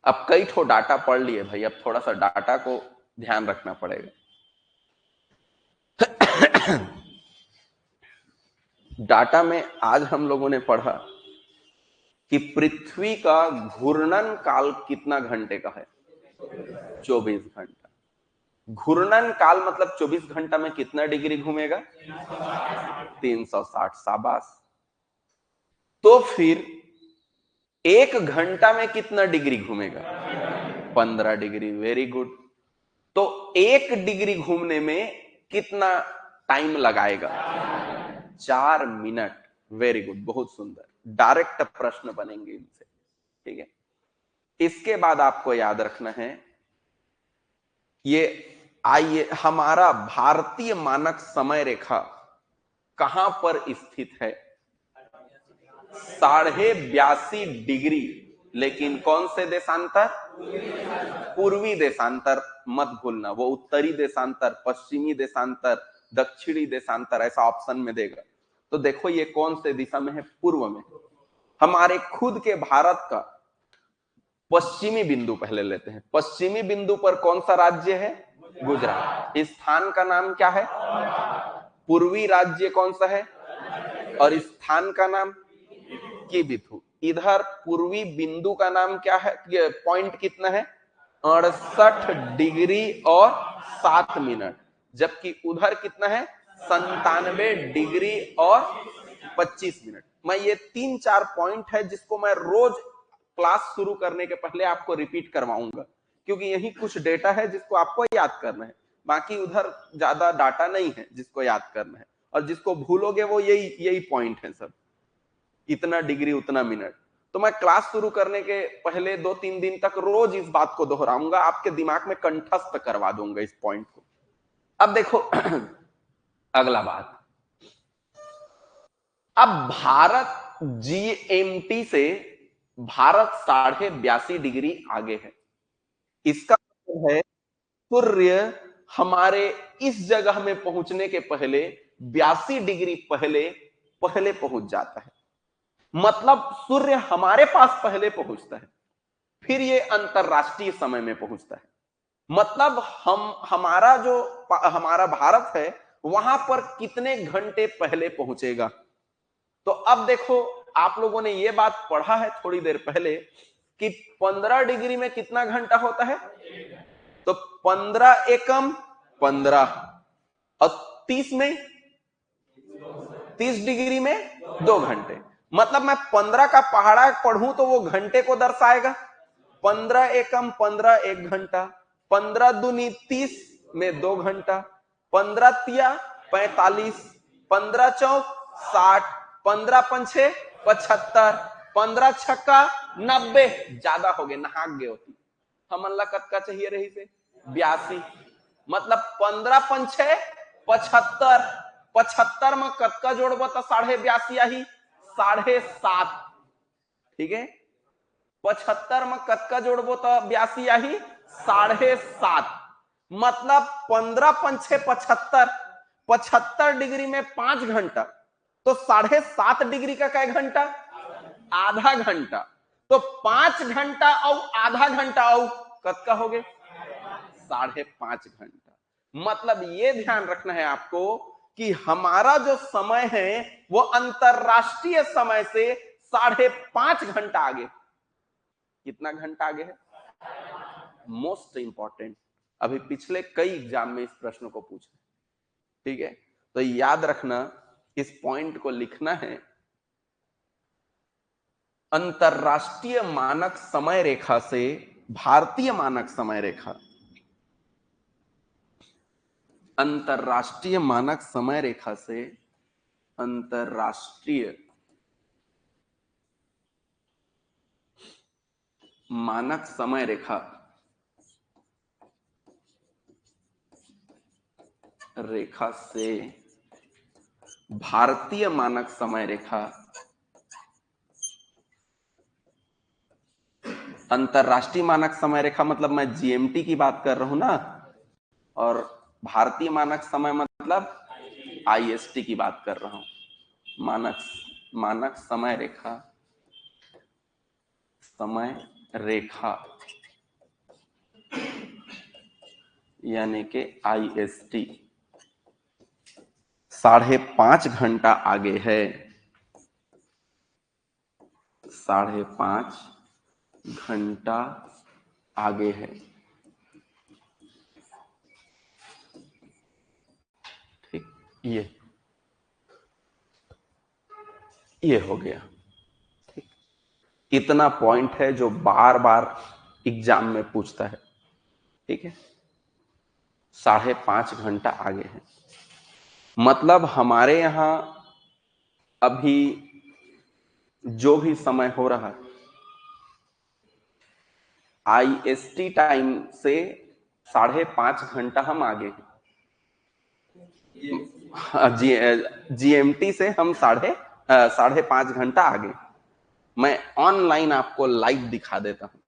अब कई ठो डाटा पढ़ लिए भाई, अब थोड़ा सा डाटा को ध्यान रखना पड़ेगा। डाटा में आज हम लोगों ने पढ़ा कि पृथ्वी का घूर्णन काल कितना घंटे का है? 24 घंटा। घूर्णन काल मतलब 24 घंटा में कितना डिग्री घूमेगा? 360। शाबाश। तो फिर 1 घंटा में कितना डिग्री घूमेगा? 15 डिग्री। Very good. तो 1 डिग्री घूमने में कितना टाइम लगाएगा? 4 मिनट। वेरी गुड, बहुत सुंदर। डायरेक्ट प्रश्न बनेंगे इनसे, ठीक है। इसके बाद आपको याद रखना है, ये आइए, हमारा भारतीय मानक समय रेखा कहां पर स्थित है? 82.5 डिग्री। लेकिन कौन से देशांतर? पूर्वी देशांतर मत भूलना। वो उत्तरी देशांतर, पश्चिमी देशांतर, दक्षिणी देशांतर ऐसा ऑप्शन में देगा। तो देखो ये कौन से दिशा में है? पूर्व में। हमारे खुद के भारत का पश्चिमी बिंदु पहले लेते हैं। पश्चिमी बिंदु पर कौन सा राज्य है? गुजरात। इस स्थान का नाम क्या है? पूर्वी राज्य कौन सा है? और इस स्थान का नाम? किबिथु। इधर पूर्वी बिंदु का नाम क्या है? पॉइंट कितना है? 68 डिग्री और 7 मिनट। जबकि उधर कितना है? 97 डिग्री और 25 मिनट। मैं ये 3-4 पॉइंट है जिसको मैं रोज क्लास शुरू करने के पहले आपको रिपीट करवाऊंगा, क्योंकि यही कुछ डेटा है जिसको आपको याद करना है। बाकी उधर ज्यादा डाटा नहीं है जिसको याद करना है, और जिसको भूलोगे वो यही पॉइंट है सब। इतना डिग्री उतना मिनट। तो मैं क्लास शुरू करने के पहले 2-3 दिन तक रोज इस बात को दोहराऊंगा, आपके दिमाग में कंठस्थ करवा दूंगा इस पॉइंट को। अब देखो अगला बात, अब भारत जीएमटी से भारत 82.5 डिग्री आगे है। इसका मतलब है सूर्य हमारे इस जगह में पहुंचने के पहले 82 डिग्री पहले पहुंच जाता है। मतलब सूर्य हमारे पास पहले पहुंचता है, फिर ये अंतरराष्ट्रीय समय में पहुंचता है। मतलब हमारा भारत है वहां पर कितने घंटे पहले पहुंचेगा। तो अब देखो, आप लोगों ने ये बात पढ़ा है थोड़ी देर पहले कि 15 डिग्री में कितना घंटा होता है? तो 15 एकम 15, और 30 डिग्री में 2 घंटे। मतलब मैं 15 का पहाड़ा पढ़ूं तो वो घंटे को दर्शाएगा। 15 एकम 15 1 घंटा, 15 दूनी 30 में 2 घंटा, 15 तिया 45, 15 चौक 60, 15 पंछे 75, 15 छक्का 90। ज्यादा हो गए, नहाक गए होती। हमन ला कतका चाहिए रही से? 82। मतलब 15 पंछे 75, 75 में कतका जोड़ब तो 82.5 आई? 7.5। ठीक है, 75 में कतका जोड़बो तो 82 आई? 7.5। मतलब 15 पंछे 75, 75 डिग्री में 5 घंटा। तो तो 7.5 डिग्री का क्या घंटा? आधा घंटा। तो 5 घंटा और आधा घंटा और कद का हो गए 5.5 घंटा। मतलब ये ध्यान रखना है आपको कि हमारा जो समय है वो अंतरराष्ट्रीय समय से 5.5 घंटा आगे। कितना घंटा आगे है? मोस्ट इंपॉर्टेंट, अभी पिछले कई एग्जाम में इस प्रश्न को पूछा, ठीक है? तो याद रखना, इस पॉइंट को लिखना है। अंतरराष्ट्रीय मानक समय रेखा से भारतीय मानक समय रेखा, अंतरराष्ट्रीय मानक समय रेखा से अंतरराष्ट्रीय मानक समय रेखा से भारतीय मानक समय रेखा, अंतरराष्ट्रीय मानक समय रेखा मतलब मैं जीएमटी की बात कर रहा हूं ना, और भारतीय मानक समय मतलब आईएसटी की बात कर रहा हूं। मानक समय रेखा यानी कि आईएसटी 5.5 घंटा आगे है, 5.5 घंटा आगे है। ठीक, ये हो गया। ठीक, इतना पॉइंट है जो बार बार एग्जाम में पूछता है। ठीक है, 5.5 घंटा आगे है मतलब हमारे यहां अभी जो भी समय हो रहा है आईएसटी टाइम से 5.5 घंटा हम आगे हैं। जीएमटी से हम 5.5 घंटा आगे। मैं ऑनलाइन आपको लाइव दिखा देता हूं।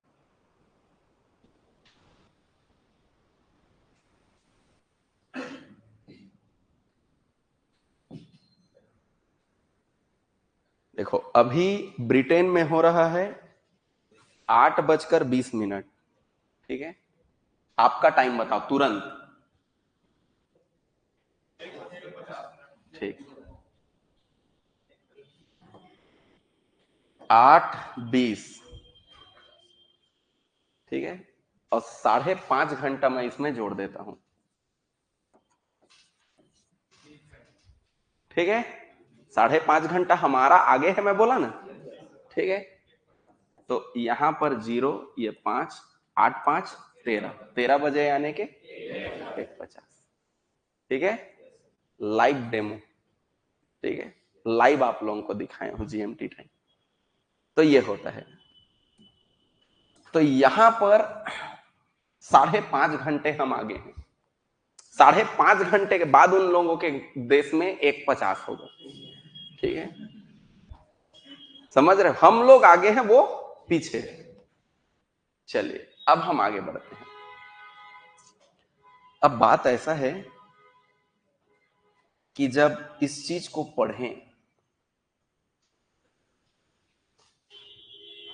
देखो, अभी ब्रिटेन में हो रहा है 8:20। ठीक है, आपका टाइम बताओ तुरंत। ठीक, 8:20। ठीक है, और 5.5 घंटा मैं इसमें जोड़ देता हूं। ठीक है, 5.5 घंटा हमारा आगे है, मैं बोला ना। ठीक है, तो यहां पर 0, ये 5, 8 5 13 बजे यानी के 1:50। ठीक है, लाइव डेमो। ठीक है, लाइव आप लोगों को दिखाया हूं जीएमटी टाइम। तो ये होता है। तो यहां पर 5.5 घंटे हम आगे हैं। 5.5 घंटे के बाद उन लोगों के देश में 1:50 होगा। ठीक है, समझ रहे? हम लोग आगे हैं, वो पीछे है। चलिए, अब हम आगे बढ़ते हैं। अब बात ऐसा है कि जब इस चीज को पढ़ें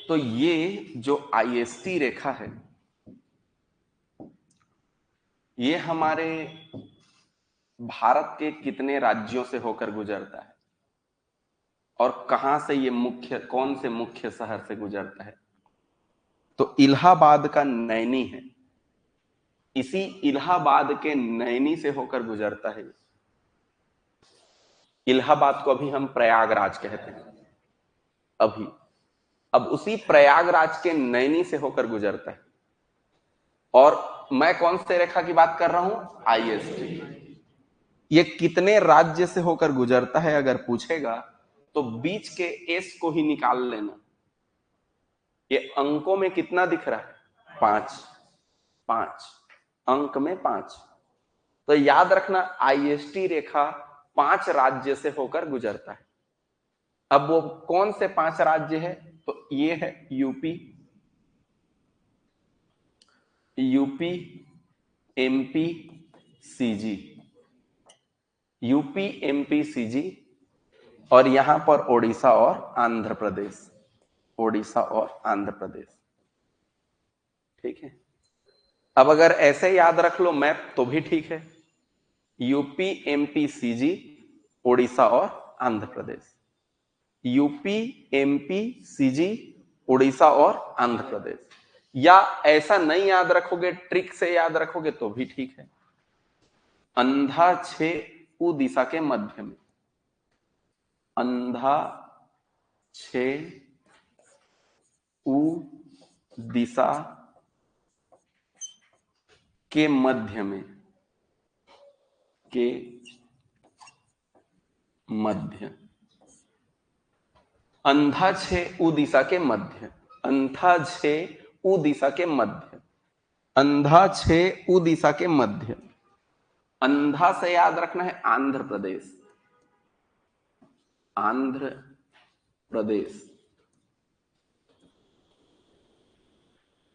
तो ये जो आईएसटी रेखा है ये हमारे भारत के कितने राज्यों से होकर गुजरता है और कहां से ये कौन से मुख्य शहर से गुजरता है? तो इलाहाबाद का नैनी है। इसी इलाहाबाद के नैनी से होकर गुजरता है। इलाहाबाद को अभी हम प्रयागराज कहते हैं अभी। अब उसी प्रयागराज के नैनी से होकर गुजरता है। और मैं कौन से रेखा की बात कर रहा हूं? आईएसटी। ये कितने राज्य से होकर गुजरता है अगर पूछेगा तो बीच के एस को ही निकाल लेना। ये अंकों में कितना दिख रहा है? 5 5 अंक में 5। तो याद रखना, आईएसटी रेखा 5 राज्य से होकर गुजरता है। अब वो कौन से 5 राज्य है? तो ये है UP, MP, CG. UP, MP, CG, और यहां पर ओडिशा और आंध्र प्रदेश, ओडिशा और आंध्र प्रदेश। ठीक है, अब अगर ऐसे याद रख लो मैप तो भी ठीक है, यूपी एमपी सीजी ओडिशा और Andhra Pradesh, UP MP CG Orissa और आंध्र प्रदेश। या ऐसा नहीं याद रखोगे, ट्रिक से याद रखोगे तो भी ठीक है, अंधा छे उ दिशा के मध्य में, अंधा छे उ दिशा के मध्य में, के मध्य, अंधा छे उ दिशा के मध्य, अंधा छे उ दिशा के मध्य, अंधा छे उ दिशा के मध्य। अंधा से याद रखना है आंध्र प्रदेश, आंध्र प्रदेश।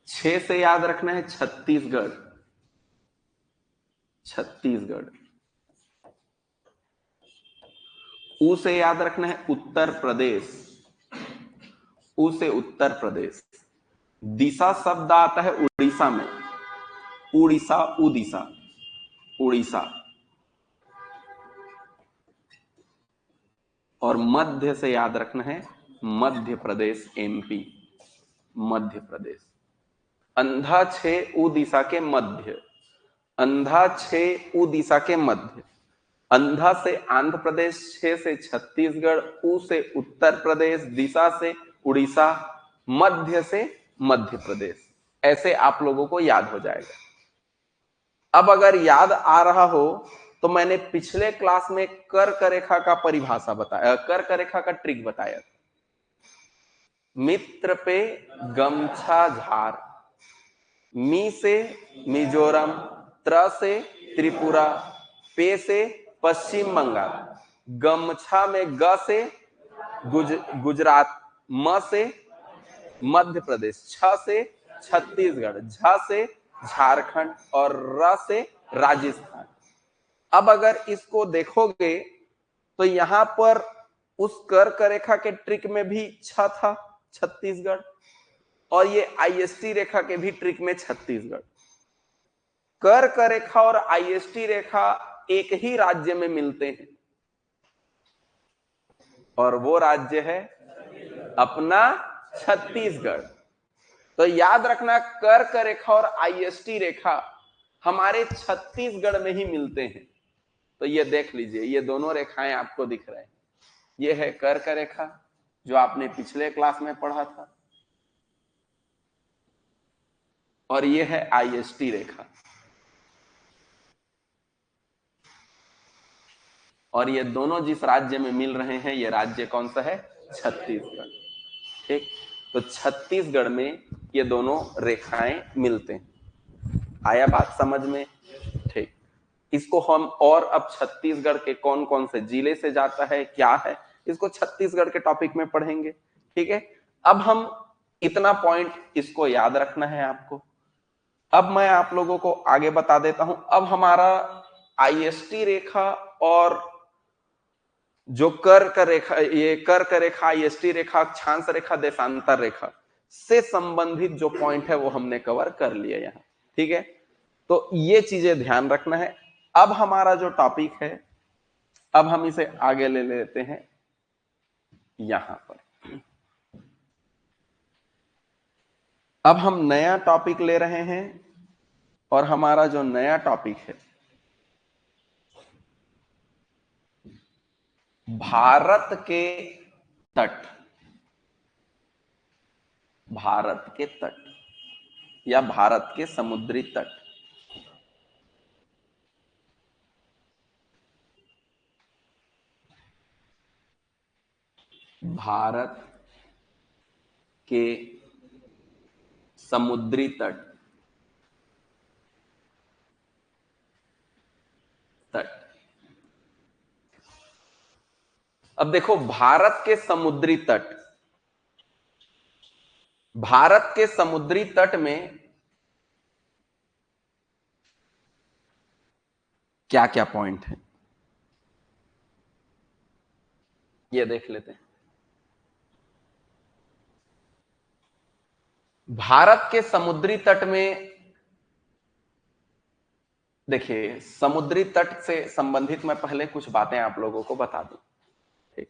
छह से याद रखना है छत्तीसगढ़, छत्तीसगढ़। उ से याद रखना है उत्तर प्रदेश, उ से उत्तर प्रदेश। दिशा शब्द आता है उड़ीसा में, उड़ीसा, उड़ीसा, उड़ीसा। और मध्य से याद रखना है मध्य प्रदेश, एमपी, मध्य प्रदेश। अंधा छे उ दिशा के मध्य, अंधा छे उ दिशा के मध्य। अंधा से आंध्र प्रदेश, छे से छत्तीसगढ़, उ से उत्तर प्रदेश, दिशा से उड़ीसा, मध्य से मध्य प्रदेश। ऐसे आप लोगों को याद हो जाएगा। अब अगर याद आ रहा हो तो मैंने पिछले क्लास में कर्क रेखा का परिभाषा बताया, कर्क रेखा का ट्रिक बताया। मित्र पे गमछा झार, मी से मिजोरम, त्र से त्रिपुरा, पे से पश्चिम बंगाल, गमछा में ग से गुजरात, म से मध्य प्रदेश, छ से छत्तीसगढ़, झ से झारखंड और र से राजस्थान। अब अगर इसको देखोगे तो यहां पर उस कर्क रेखा के ट्रिक में भी छ था, छत्तीसगढ़, और ये आईएसटी रेखा के भी ट्रिक में छत्तीसगढ़। कर्क रेखा और आईएसटी रेखा एक ही राज्य में मिलते हैं और वो राज्य है अपना छत्तीसगढ़। तो याद रखना कर्क रेखा और आईएसटी रेखा हमारे छत्तीसगढ़ में ही मिलते हैं। तो ये देख लीजिए, ये दोनों रेखाएं आपको दिख रहे हैं। ये है कर्क रेखा जो आपने पिछले क्लास में पढ़ा था, और ये है आईएसटी रेखा, और ये दोनों जिस राज्य में मिल रहे हैं ये राज्य कौन सा है? छत्तीसगढ़। ठीक, तो छत्तीसगढ़ में ये दोनों रेखाएं मिलते हैं। आया बात समझ में? ठीक, इसको हम और अब छत्तीसगढ़ के कौन कौन से जिले से जाता है, क्या है, इसको छत्तीसगढ़ के टॉपिक में पढ़ेंगे। ठीक है, अब हम इतना पॉइंट इसको याद रखना है आपको। अब मैं आप लोगों को आगे बता देता हूं। अब हमारा आईएसटी रेखा और जो कर्क रेखा, ये कर्क रेखा, आईएसटी रेखा, अक्षांश रेखा, देशांतर रेखा से संबंधित जो पॉइंट है वो हमने कवर कर लिया यहां। ठीक है, तो ये चीजें ध्यान रखना है। अब हमारा जो टॉपिक है, अब हम इसे आगे ले लेते हैं यहां पर। अब हम नया टॉपिक ले रहे हैं और हमारा जो नया टॉपिक है भारत के तट, भारत के तट या भारत के समुद्री तट। भारत के समुद्री तट, तट। अब देखो, भारत के समुद्री तट, भारत के समुद्री तट में क्या क्या पॉइंट है? ये देख लेते हैं। भारत के समुद्री तट में, देखिए समुद्री तट से संबंधित मैं पहले कुछ बातें आप लोगों को बता दूं। ठीक,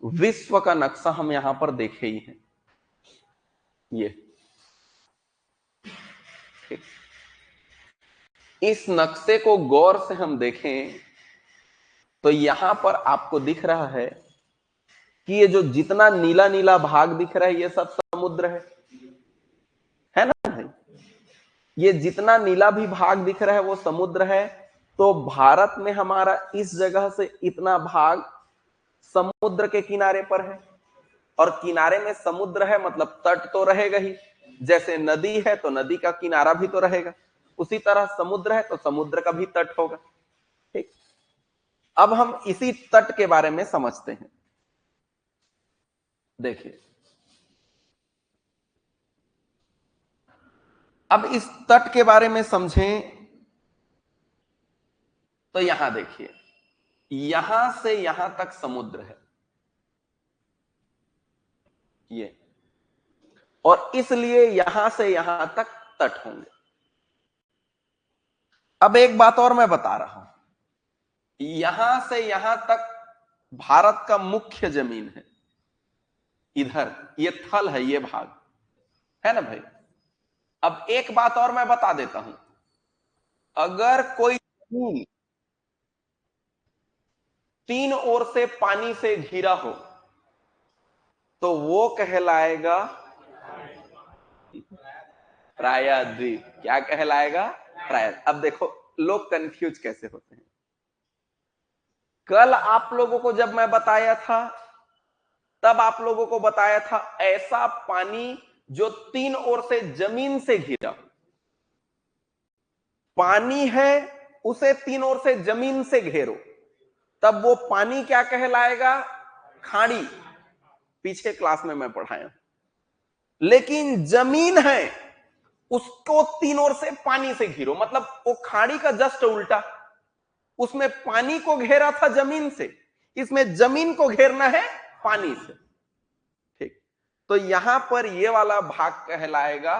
विश्व का नक्शा हम यहां पर देखे ही हैं, ये ठीक। इस नक्शे को गौर से हम देखें तो यहां पर आपको दिख रहा है कि ये जो जितना नीला नीला भाग दिख रहा है ये सब समुद्र है ना भाई? ये जितना नीला भी भाग दिख रहा है वो समुद्र है। तो भारत में हमारा इस जगह से इतना भाग समुद्र के किनारे पर है, और किनारे में समुद्र है मतलब तट तो रहेगा ही। जैसे नदी है तो नदी का किनारा भी तो रहेगा, उसी तरह समुद्र है तो समुद्र का भी तट होगा। ठीक, अब हम इसी तट के बारे में समझते हैं। देखिए, अब इस तट के बारे में समझें तो यहां देखिए, यहां से यहां तक समुद्र है ये, और इसलिए यहां से यहां तक तट होंगे। अब एक बात और मैं बता रहा हूं, यहां से यहां तक भारत का मुख्य जमीन है, इधर ये थल है, ये भाग है ना भाई। अब एक बात और मैं बता देता हूं, अगर कोई जमीन तीन ओर से पानी से घिरा हो तो वो कहलाएगा प्रायद्वीप। क्या कहलाएगा? प्राय। अब देखो लोग कंफ्यूज कैसे होते हैं। कल आप लोगों को जब मैं बताया था तब आप लोगों को बताया था ऐसा पानी जो तीन ओर से जमीन से घिरा, पानी है उसे तीन ओर से जमीन से घेरो, तब वो पानी क्या कहलाएगा? खाड़ी। पीछे क्लास में मैं पढ़ाया। लेकिन जमीन है उसको तीन ओर से पानी से घिरो, मतलब वो खाड़ी का जस्ट उल्टा। उसमें पानी को घेरा था जमीन से, इसमें जमीन को घेरना है पानी से। ठीक, तो यहां पर ये वाला भाग कहलाएगा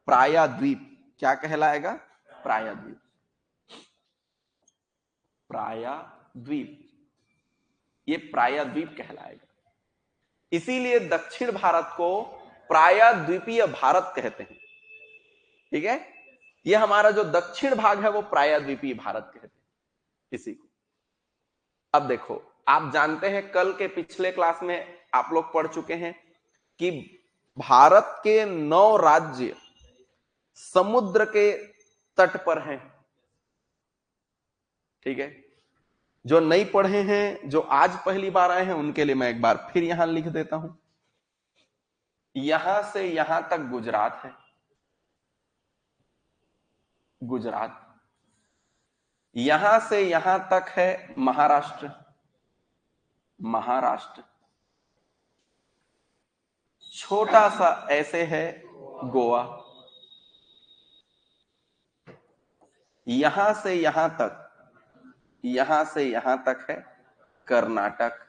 प्रायद्वीप। क्या कहलाएगा? प्रायद्वीप। प्रायद्वीप, ये प्रायद्वीप कहलाएगा। इसीलिए दक्षिण भारत को प्रायद्वीपीय भारत कहते हैं। ठीक है, ये हमारा जो दक्षिण भाग है वो प्रायद्वीपीय भारत कहते हैं इसी को। अब देखो, आप जानते हैं कल के पिछले क्लास में आप लोग पढ़ चुके हैं कि भारत के 9 राज्य समुद्र के तट पर हैं। ठीक है, जो नहीं पढ़े हैं, जो आज पहली बार आए हैं, उनके लिए मैं एक बार फिर यहां लिख देता हूं। यहां से यहां तक गुजरात है, गुजरात। यहां से यहां तक है महाराष्ट्र, महाराष्ट्र। छोटा सा ऐसे है गोवा। यहां से यहां तक, यहां से यहां तक है कर्नाटक।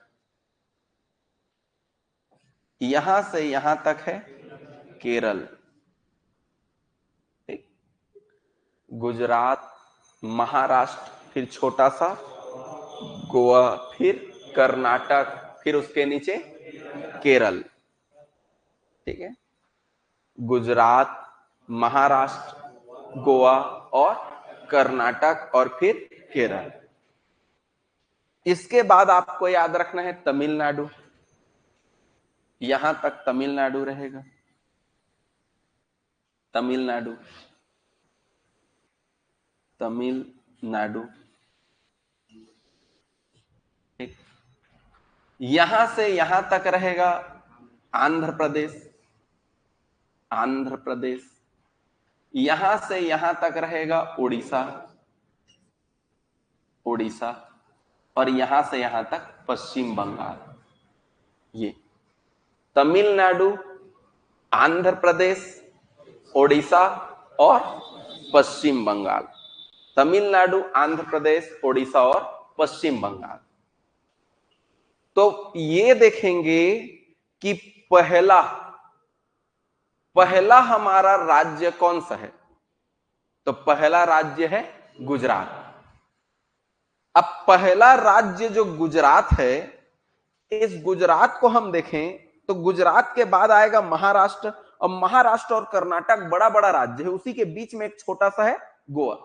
यहां से यहां तक है केरल। गुजरात, महाराष्ट्र, फिर छोटा सा गोवा, फिर कर्नाटक, फिर उसके नीचे केरल। ठीक है, गुजरात, महाराष्ट्र, गोवा और कर्नाटक और फिर केरल। इसके बाद आपको याद रखना है तमिलनाडु। यहां तक तमिलनाडु रहेगा, तमिलनाडु, तमिलनाडु। ठीक, यहां से यहां तक रहेगा आंध्र प्रदेश, आंध्र प्रदेश। यहां से यहां तक रहेगा उड़ीसा, उड़ीसा। और यहां से यहां तक पश्चिम बंगाल। ये तमिलनाडु, आंध्र प्रदेश, ओडिशा और पश्चिम बंगाल। तमिलनाडु, आंध्र प्रदेश, ओडिशा और पश्चिम बंगाल। तो ये देखेंगे कि पहला पहला हमारा राज्य कौन सा है, तो पहला राज्य है गुजरात। अब पहला राज्य जो गुजरात है, इस गुजरात को हम देखें तो गुजरात के बाद आएगा महाराष्ट्र, और महाराष्ट्र और कर्नाटक बड़ा बड़ा राज्य है, उसी के बीच में एक छोटा सा है गोवा।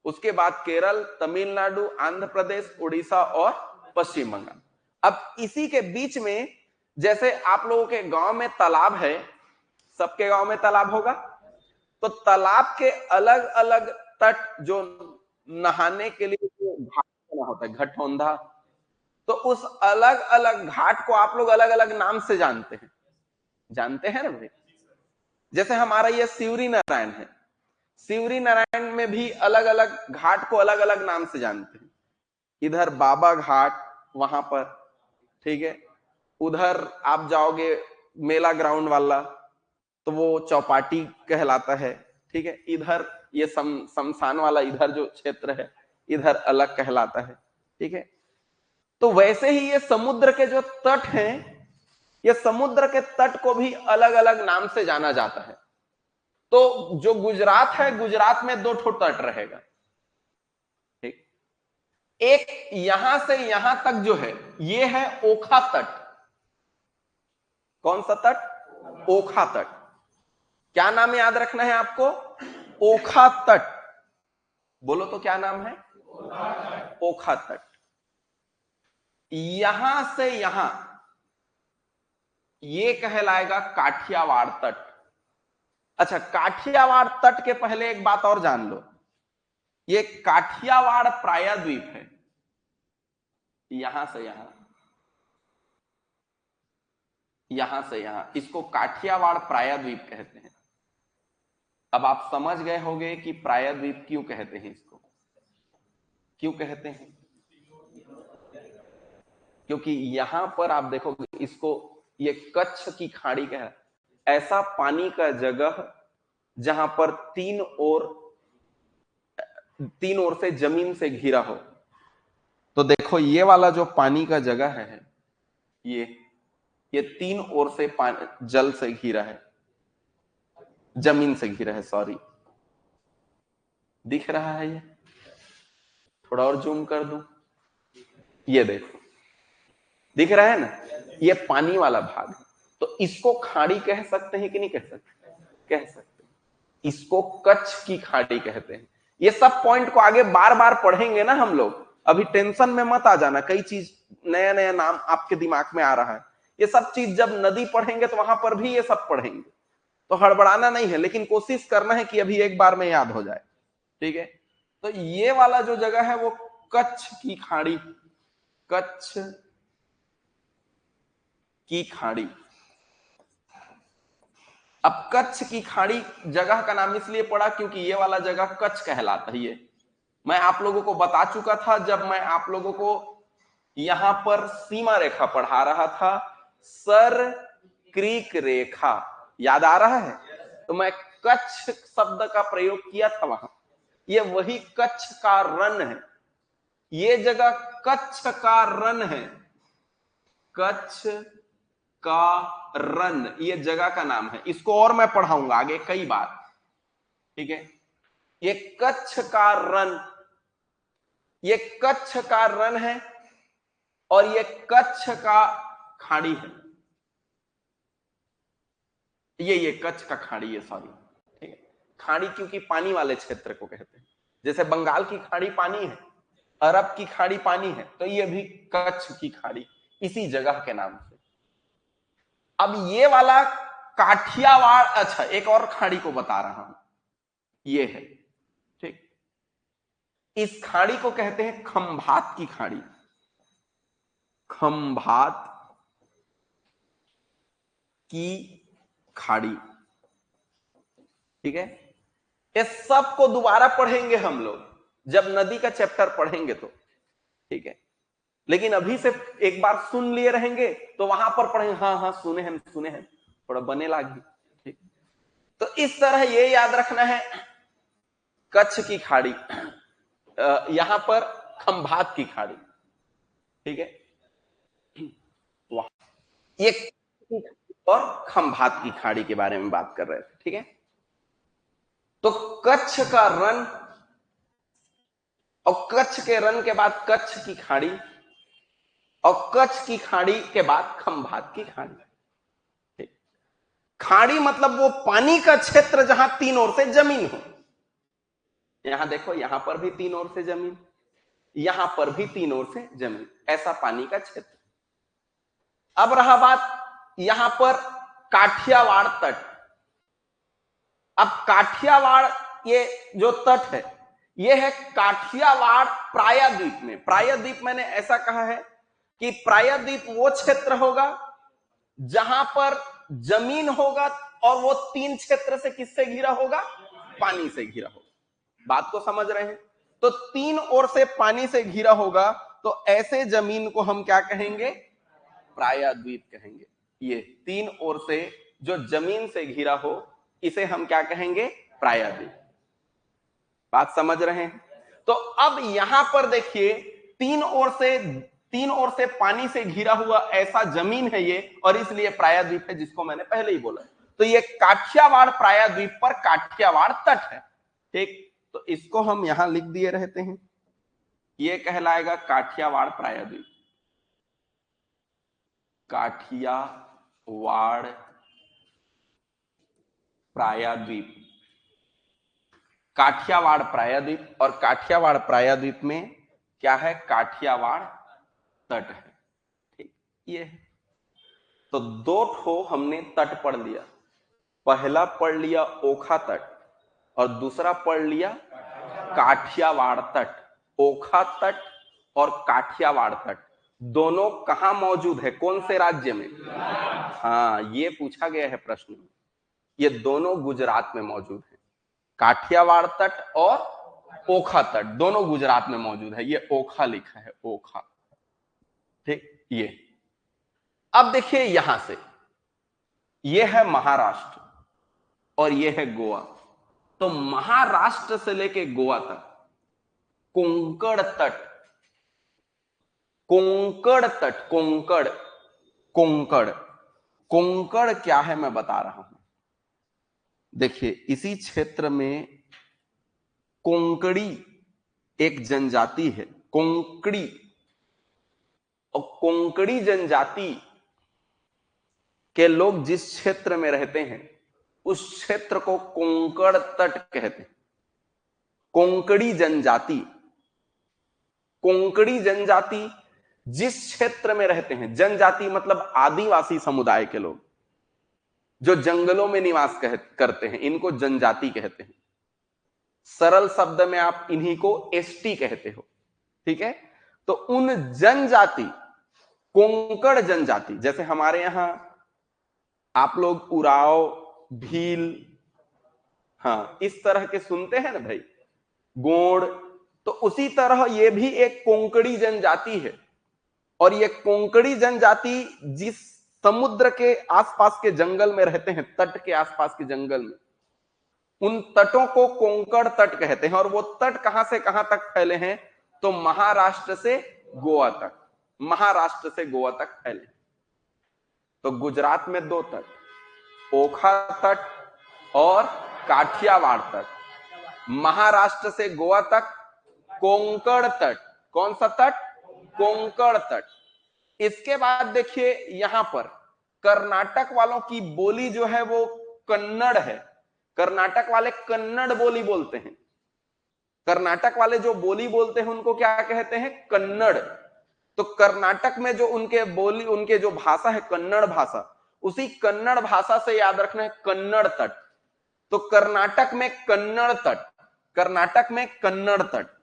उसके बाद केरल, तमिलनाडु, आंध्र प्रदेश, उड़ीसा और पश्चिम बंगाल। अब इसी के बीच में, जैसे आप लोगों के गांव में तालाब है, सबके गांव में तालाब होगा, तो तालाब के अलग अलग तट जो नहाने के लिए घाट बना होता है, घटौंधा, तो उस अलग अलग घाट को आप लोग अलग अलग नाम से जानते हैं ना भाई। जैसे हमारा ये शिवरी नारायण है, शिवरी नारायण में भी अलग अलग घाट को अलग अलग नाम से जानते हैं। इधर बाबा घाट वहां पर, ठीक है, उधर आप जाओगे मेला ग्राउंड वाला तो वो चौपाटी कहलाता है, ठीक है। इधर ये शमशान वाला इधर जो क्षेत्र है इधर अलग कहलाता है, ठीक है। तो वैसे ही ये समुद्र के जो तट हैं, ये समुद्र के तट को भी अलग अलग नाम से जाना जाता है। तो जो गुजरात है, गुजरात में दो ठो तट रहेगा, ठीक। एक यहां से यहां तक जो है ये है ओखा तट। कौन सा तट? ओखा तट। क्या नाम याद रखना है आपको? ओखा तट। बोलो तो क्या नाम है? ओखा तट। यहां से यहां ये कहलाएगा काठियावाड़ तट। अच्छा, काठियावाड़ तट के पहले एक बात और जान लो, ये काठियावाड़ प्रायद्वीप है। यहां से यहां, यहां से यहां, इसको काठियावाड़ प्रायद्वीप कहते हैं। अब आप समझ गए होंगे कि प्रायद्वीप क्यों कहते हैं इसको, क्यों कहते हैं? क्योंकि यहां पर आप देखोगे इसको, ये कच्छ की खाड़ी का है, ऐसा पानी का जगह जहां पर तीन ओर से जमीन से घिरा हो। तो देखो ये वाला जो पानी का जगह है, ये तीन ओर से जल से घिरा है, जमीन से घिरा है, सॉरी। दिख रहा है ये? थोड़ा और जूम कर दूं, ये देखो, दिख रहा है ना, ये पानी वाला भाग। तो इसको खाड़ी कह सकते हैं कि नहीं कह सकते? कह सकते हैं। इसको कच्छ की खाड़ी कहते हैं। ये सब पॉइंट को आगे बार बार पढ़ेंगे ना हम लोग, अभी टेंशन में मत आ जाना, कई चीज नया नया नाम आपके दिमाग में आ रहा है। ये सब चीज जब नदी पढ़ेंगे तो वहां पर भी ये सब पढ़ेंगे, तो हड़बड़ाना नहीं है, लेकिन कोशिश करना है कि अभी एक बार में याद हो जाए, ठीक है। तो ये वाला जो जगह है वो कच्छ की खाड़ी, कच्छ की खाड़ी। अब कच्छ की खाड़ी जगह का नाम इसलिए पड़ा क्योंकि ये वाला जगह कच्छ कहलाता है। ये मैं आप लोगों को बता चुका था जब मैं आप लोगों को यहां पर सीमा रेखा पढ़ा रहा था, सर क्रीक रेखा, याद आ रहा है? तो मैं कच्छ शब्द का प्रयोग किया था वहां। ये वही कच्छ का रण है, ये जगह कच्छ का रण है, कच्छ का रण ये जगह का नाम है। इसको और मैं पढ़ाऊंगा आगे कई बार, ठीक है। ये कच्छ का रण, ये कच्छ का रण है और ये कच्छ का खाड़ी है। ये कच्छ का खाड़ी है, सॉरी, ठीक है। खाड़ी क्योंकि पानी वाले क्षेत्र को कहते हैं, जैसे बंगाल की खाड़ी पानी है, अरब की खाड़ी पानी है, तो ये भी कच्छ की खाड़ी इसी जगह के नाम से। अब ये वाला काठियावाड़, अच्छा एक और खाड़ी को बता रहा हूं, ये है, ठीक। इस खाड़ी को कहते हैं खंभात की खाड़ी, खंभात की खाड़ी, ठीक है। ये सब को दोबारा पढ़ेंगे हम लोग जब नदी का चैप्टर पढ़ेंगे तो, ठीक है। लेकिन अभी से एक बार सुन लिए रहेंगे तो वहां पर पढ़ेंगे, हाँ हाँ सुने हैं, थोड़ा बने लागी, ठीक। तो इस तरह ये याद रखना है, कच्छ की खाड़ी, यहां पर खंभात की खाड़ी, ठीक है। ये और खंभात की खाड़ी के बारे में बात कर रहे थे, ठीक है। तो कच्छ का रन और कच्छ के रन के बाद कच्छ की खाड़ी और कच्छ की खाड़ी के बाद खंभात की खाड़ी। खाड़ी मतलब वो पानी का क्षेत्र जहां तीन ओर से जमीन हो। यहां देखो, यहां पर भी तीन ओर से जमीन, यहां पर भी तीन ओर से जमीन, ऐसा पानी का क्षेत्र। अब रहा बात यहां पर काठियावाड़ तट। अब काठियावाड़ ये जो तट है, ये है काठियावाड़ प्रायद्वीप में। प्रायद्वीप मैंने ऐसा कहा है कि प्रायद्वीप वो क्षेत्र होगा जहां पर जमीन होगा और वो तीन क्षेत्र से किससे घिरा होगा? पानी से घिरा होगा। बात को समझ रहे हैं? तो तीन ओर से पानी से घिरा होगा, तो ऐसे जमीन को हम क्या कहेंगे? प्रायद्वीप कहेंगे। ये तीन ओर से जो जमीन से घिरा हो, इसे हम क्या कहेंगे? प्रायद्वीप। बात समझ रहे हैं? तो अब यहां पर देखिए, तीन ओर से पानी से घिरा हुआ ऐसा जमीन है ये, और इसलिए प्रायद्वीप है, जिसको मैंने पहले ही बोला। तो ये काठियावाड़ प्रायद्वीप पर काठियावाड़ तट है, ठीक। तो इसको हम यहां लिख दिए रहते हैं, ये कहलाएगा काठियावाड़ प्रायद्वीप। काठियावाड़ प्रायद्वीप, काठियावाड़ प्रायद्वीप। और काठियावाड़ प्रायद्वीप में क्या है? काठियावाड़ तट है, ठीक। ये है। तो दो ठो हमने तट पढ़ लिया। पहला पढ़ लिया ओखा तट और दूसरा पढ़ लिया काठियावाड़ तट। ओखा तट और काठियावाड़ तट दोनों कहां मौजूद है? कौन से राज्य में? हाँ, ये पूछा गया है प्रश्न में। ये दोनों गुजरात में मौजूद है। काठियावाड़ तट और ओखा तट दोनों गुजरात में मौजूद है। ये ओखा लिखा है, ओखा, ठीक। ये अब देखिए, यहां से ये है महाराष्ट्र और ये है गोवा। तो महाराष्ट्र से लेके गोवा तक कोंकण तट, कोंकण तट, कोंकण, कोंकण, कोंकण क्या है मैं बता रहा हूं। देखिए, इसी क्षेत्र में कोंकणी एक जनजाति है, कोंकणी। और कोंकणी जनजाति के लोग जिस क्षेत्र में रहते हैं, उस क्षेत्र को कोंकण तट कहते हैं। कोंकणी जनजाति, कोंकणी जनजाति जिस क्षेत्र में रहते हैं, जनजाति मतलब आदिवासी समुदाय के लोग जो जंगलों में निवास करते हैं, इनको जनजाति कहते हैं। सरल शब्द में आप इन्हीं को एसटी कहते हो, ठीक है। तो उन जनजाति, कोंकण जनजाति, जैसे हमारे यहां आप लोग उराव, भील, हाँ, इस तरह के सुनते हैं ना भाई, गोंड, तो उसी तरह ये भी एक कोंकणी जनजाति है। और ये कोंकणी जनजाति जिस समुद्र के आसपास के जंगल में रहते हैं, तट के आसपास के जंगल में, उन तटों को कोंकण तट कहते हैं। और वो तट कहां से कहां तक फैले हैं? तो महाराष्ट्र से गोवा तक, महाराष्ट्र से गोवा तक फैले। तो गुजरात में दो तट, ओखा तट और काठियावाड़ तट। महाराष्ट्र से गोवा तक कोंकण तट। कौन सा तट? कोंकण तट। इसके बाद देखिए, यहां पर कर्नाटक वालों की बोली जो है वो कन्नड़ है। कर्नाटक वाले कन्नड़ बोली बोलते हैं। कर्नाटक वाले जो बोली बोलते हैं उनको क्या कहते हैं? कन्नड़। तो कर्नाटक में जो उनके बोली, उनके जो भाषा है कन्नड़ भाषा, उसी कन्नड़ भाषा से याद रखना है कन्नड़ तट। तो कर्नाटक में कन्नड़ तट, कर्नाटक में कन्नड़ तट।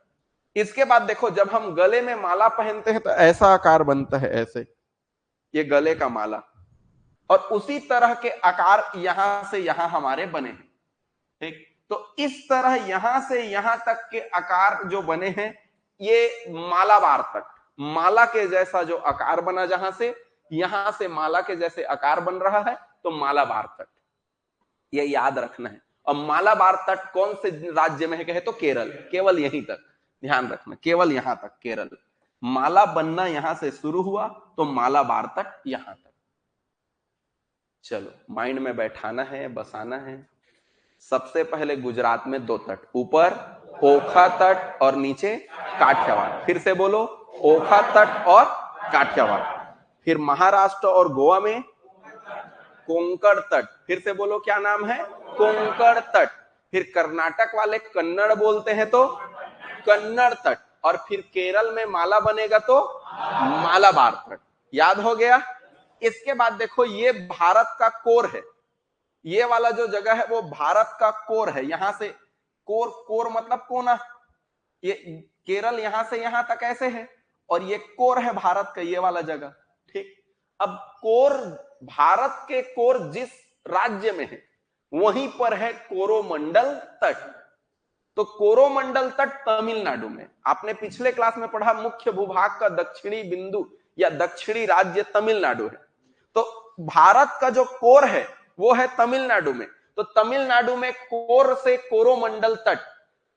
इसके बाद देखो, जब हम गले में माला पहनते हैं तो ऐसा आकार बनता है, ऐसे, ये गले का माला। और उसी तरह के आकार यहां से यहां हमारे बने हैं, ठीक। तो इस तरह यहां से यहां तक के आकार जो बने हैं, ये मालाबार तट, माला के जैसा जो आकार बना, जहां से यहां से माला के जैसे आकार बन रहा है, तो मालाबार तट, ये याद रखना है। और मालाबार तट कौन से राज्य में है? कहे तो केरल, केवल यहीं तक ध्यान रखना, केवल यहां तक केरल। माला बनना यहां से शुरू हुआ तो मालाबार तक यहां तक। चलो माइंड में बैठाना है, बसाना है। सबसे पहले गुजरात में 2 तट, ऊपर ओखा तट और नीचे काठियावाड़। फिर से बोलो, ओखा तट और काठियावाड़। फिर महाराष्ट्र और गोवा में कोंकण तट। फिर से बोलो, क्या नाम है? कोंकण तट। फिर कर्नाटक वाले कन्नड़ बोलते हैं तो कन्नड़ तट। और फिर केरल में माला बनेगा तो मालाबार तट। याद हो गया? इसके बाद देखो, ये भारत का कोर है। ये वाला जो जगह है वो भारत का कोर है। यहां से कोर, कोर मतलब कोना। ये केरल यहां से यहां तक ऐसे है और ये कोर है भारत का, ये वाला जगह। ठीक। अब कोर, भारत के कोर जिस राज्य में है वहीं पर है कोरोमंडल तट। तो कोरोमंडल तट तमिलनाडु में। आपने पिछले क्लास में पढ़ा, मुख्य भूभाग का दक्षिणी बिंदु या दक्षिणी राज्य तमिलनाडु है। तो भारत का जो कोर है वो है तमिलनाडु में। तो तमिलनाडु में कोर से कोरोमंडल तट।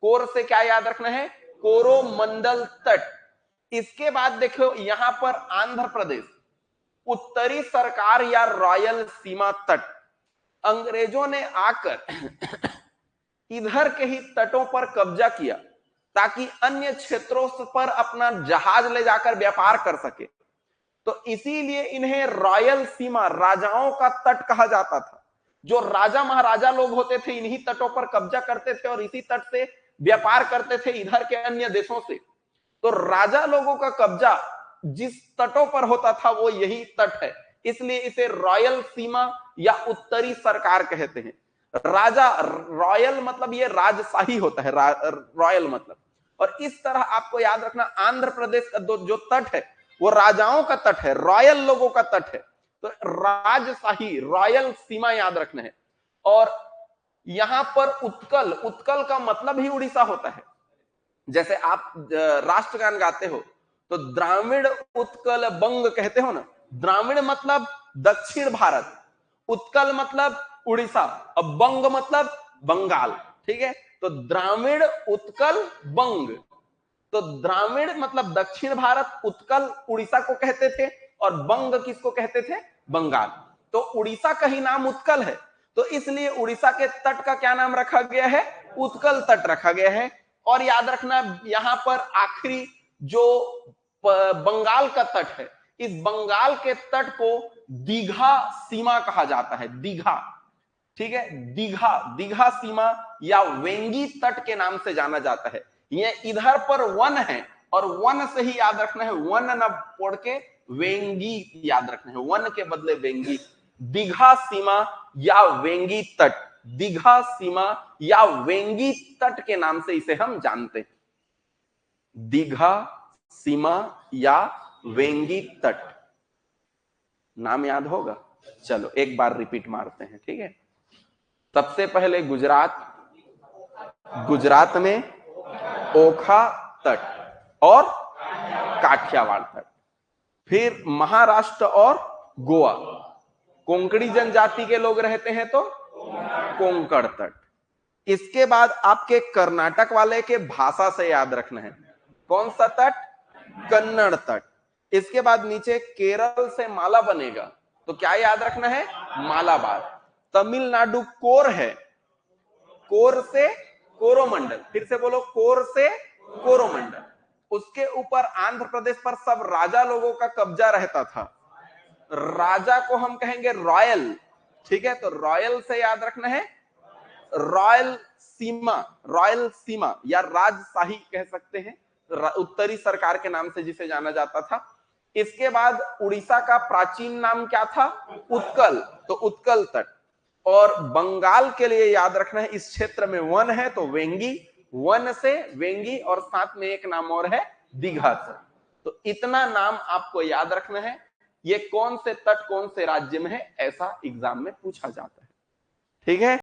कोर से क्या याद रखना है? कोरोमंडल तट। इसके बाद देखो यहां पर आंध्र प्रदेश, उत्तरी सरकार या रॉयल सीमा तट। अंग्रेजों ने आकर इधर के ही तटों पर कब्जा किया ताकि अन्य क्षेत्रों पर अपना जहाज ले जाकर व्यापार कर सके। तो इसीलिए इन्हें रॉयल सीमा, राजाओं का तट कहा जाता था। जो राजा महाराजा लोग होते थे इन्हीं तटों पर कब्जा करते थे और इसी तट से व्यापार करते थे इधर के अन्य देशों से। तो राजा लोगों का कब्जा जिस तटों पर होता था वो यही तट है, इसलिए इसे रॉयल सीमा या उत्तरी सरकार कहते हैं। राजा, रॉयल मतलब ये राजशाही होता है, रॉयल मतलब। और इस तरह आपको याद रखना, आंध्र प्रदेश का जो तट है वो राजाओं का तट है, रॉयल लोगों का तट है। तो राजशाही, रॉयल सीमा याद रखना है। और यहां पर उत्कल, उत्कल का मतलब ही उड़ीसा होता है। जैसे आप राष्ट्रगान गाते हो तो द्राविड़ उत्कल बंग कहते हो ना। द्राविड़ मतलब दक्षिण भारत, उत्कल मतलब उड़ीसा, और बंग मतलब बंगाल। ठीक है, तो द्राविड़ उत्कल बंग। तो द्राविड़ मतलब दक्षिण भारत, उत्कल उड़ीसा को कहते थे, और बंग किसको कहते थे? बंगाल। तो उड़ीसा का ही नाम उत्कल है, तो इसलिए उड़ीसा के तट का क्या नाम रखा गया है? उत्कल तट रखा गया है। और याद रखना, यहां पर आखिरी जो बंगाल का तट है, इस बंगाल के तट को दीघा सीमा कहा जाता है, दीघा। ठीक है, दीघा, दीघा सीमा या वेंगी तट के नाम से जाना जाता है। ये इधर पर वन है और वन से ही याद रखना है, वन न पढ़ के वेंगी याद रखना है, वन के बदले वेंगी। दीघा सीमा या वेंगी तट, दीघा सीमा या वेंगी तट के नाम से इसे हम जानते हैं। दीघा सीमा या वेंगी तट, नाम याद होगा? चलो एक बार रिपीट मारते हैं, ठीक है। सबसे पहले गुजरात, गुजरात में ओखा तट और काठियावाड़ तट। फिर महाराष्ट्र और गोवा, कोंकणी जनजाति के लोग रहते हैं तो कोंकण तट। इसके बाद आपके कर्नाटक वाले के भाषा से याद रखना है, कौन सा तट? कन्नड़ तट। इसके बाद नीचे केरल से माला बनेगा तो क्या याद रखना है? मालाबार। तमिलनाडु कोर है, कोर से कोरोमंडल। फिर से बोलो, कोर से कोरोमंडल। उसके ऊपर आंध्र प्रदेश पर सब राजा लोगों का कब्जा रहता था, राजा को हम कहेंगे रॉयल। ठीक है, तो रॉयल से याद रखना है रॉयल सीमा, रॉयल सीमा या राजशाही कह सकते हैं, उत्तरी सरकार के नाम से जिसे जाना जाता था। इसके बाद उड़ीसा का प्राचीन नाम क्या था? उत्कल, तो उत्कल तट। और बंगाल के लिए याद रखना है, इस क्षेत्र में वन है तो वेंगी, वन से वेंगी, और साथ में एक नाम और है दीघा तट। तो इतना नाम आपको याद रखना है। ये कौन से तट कौन से राज्य में है, ऐसा एग्जाम में पूछा जाता है। ठीक है।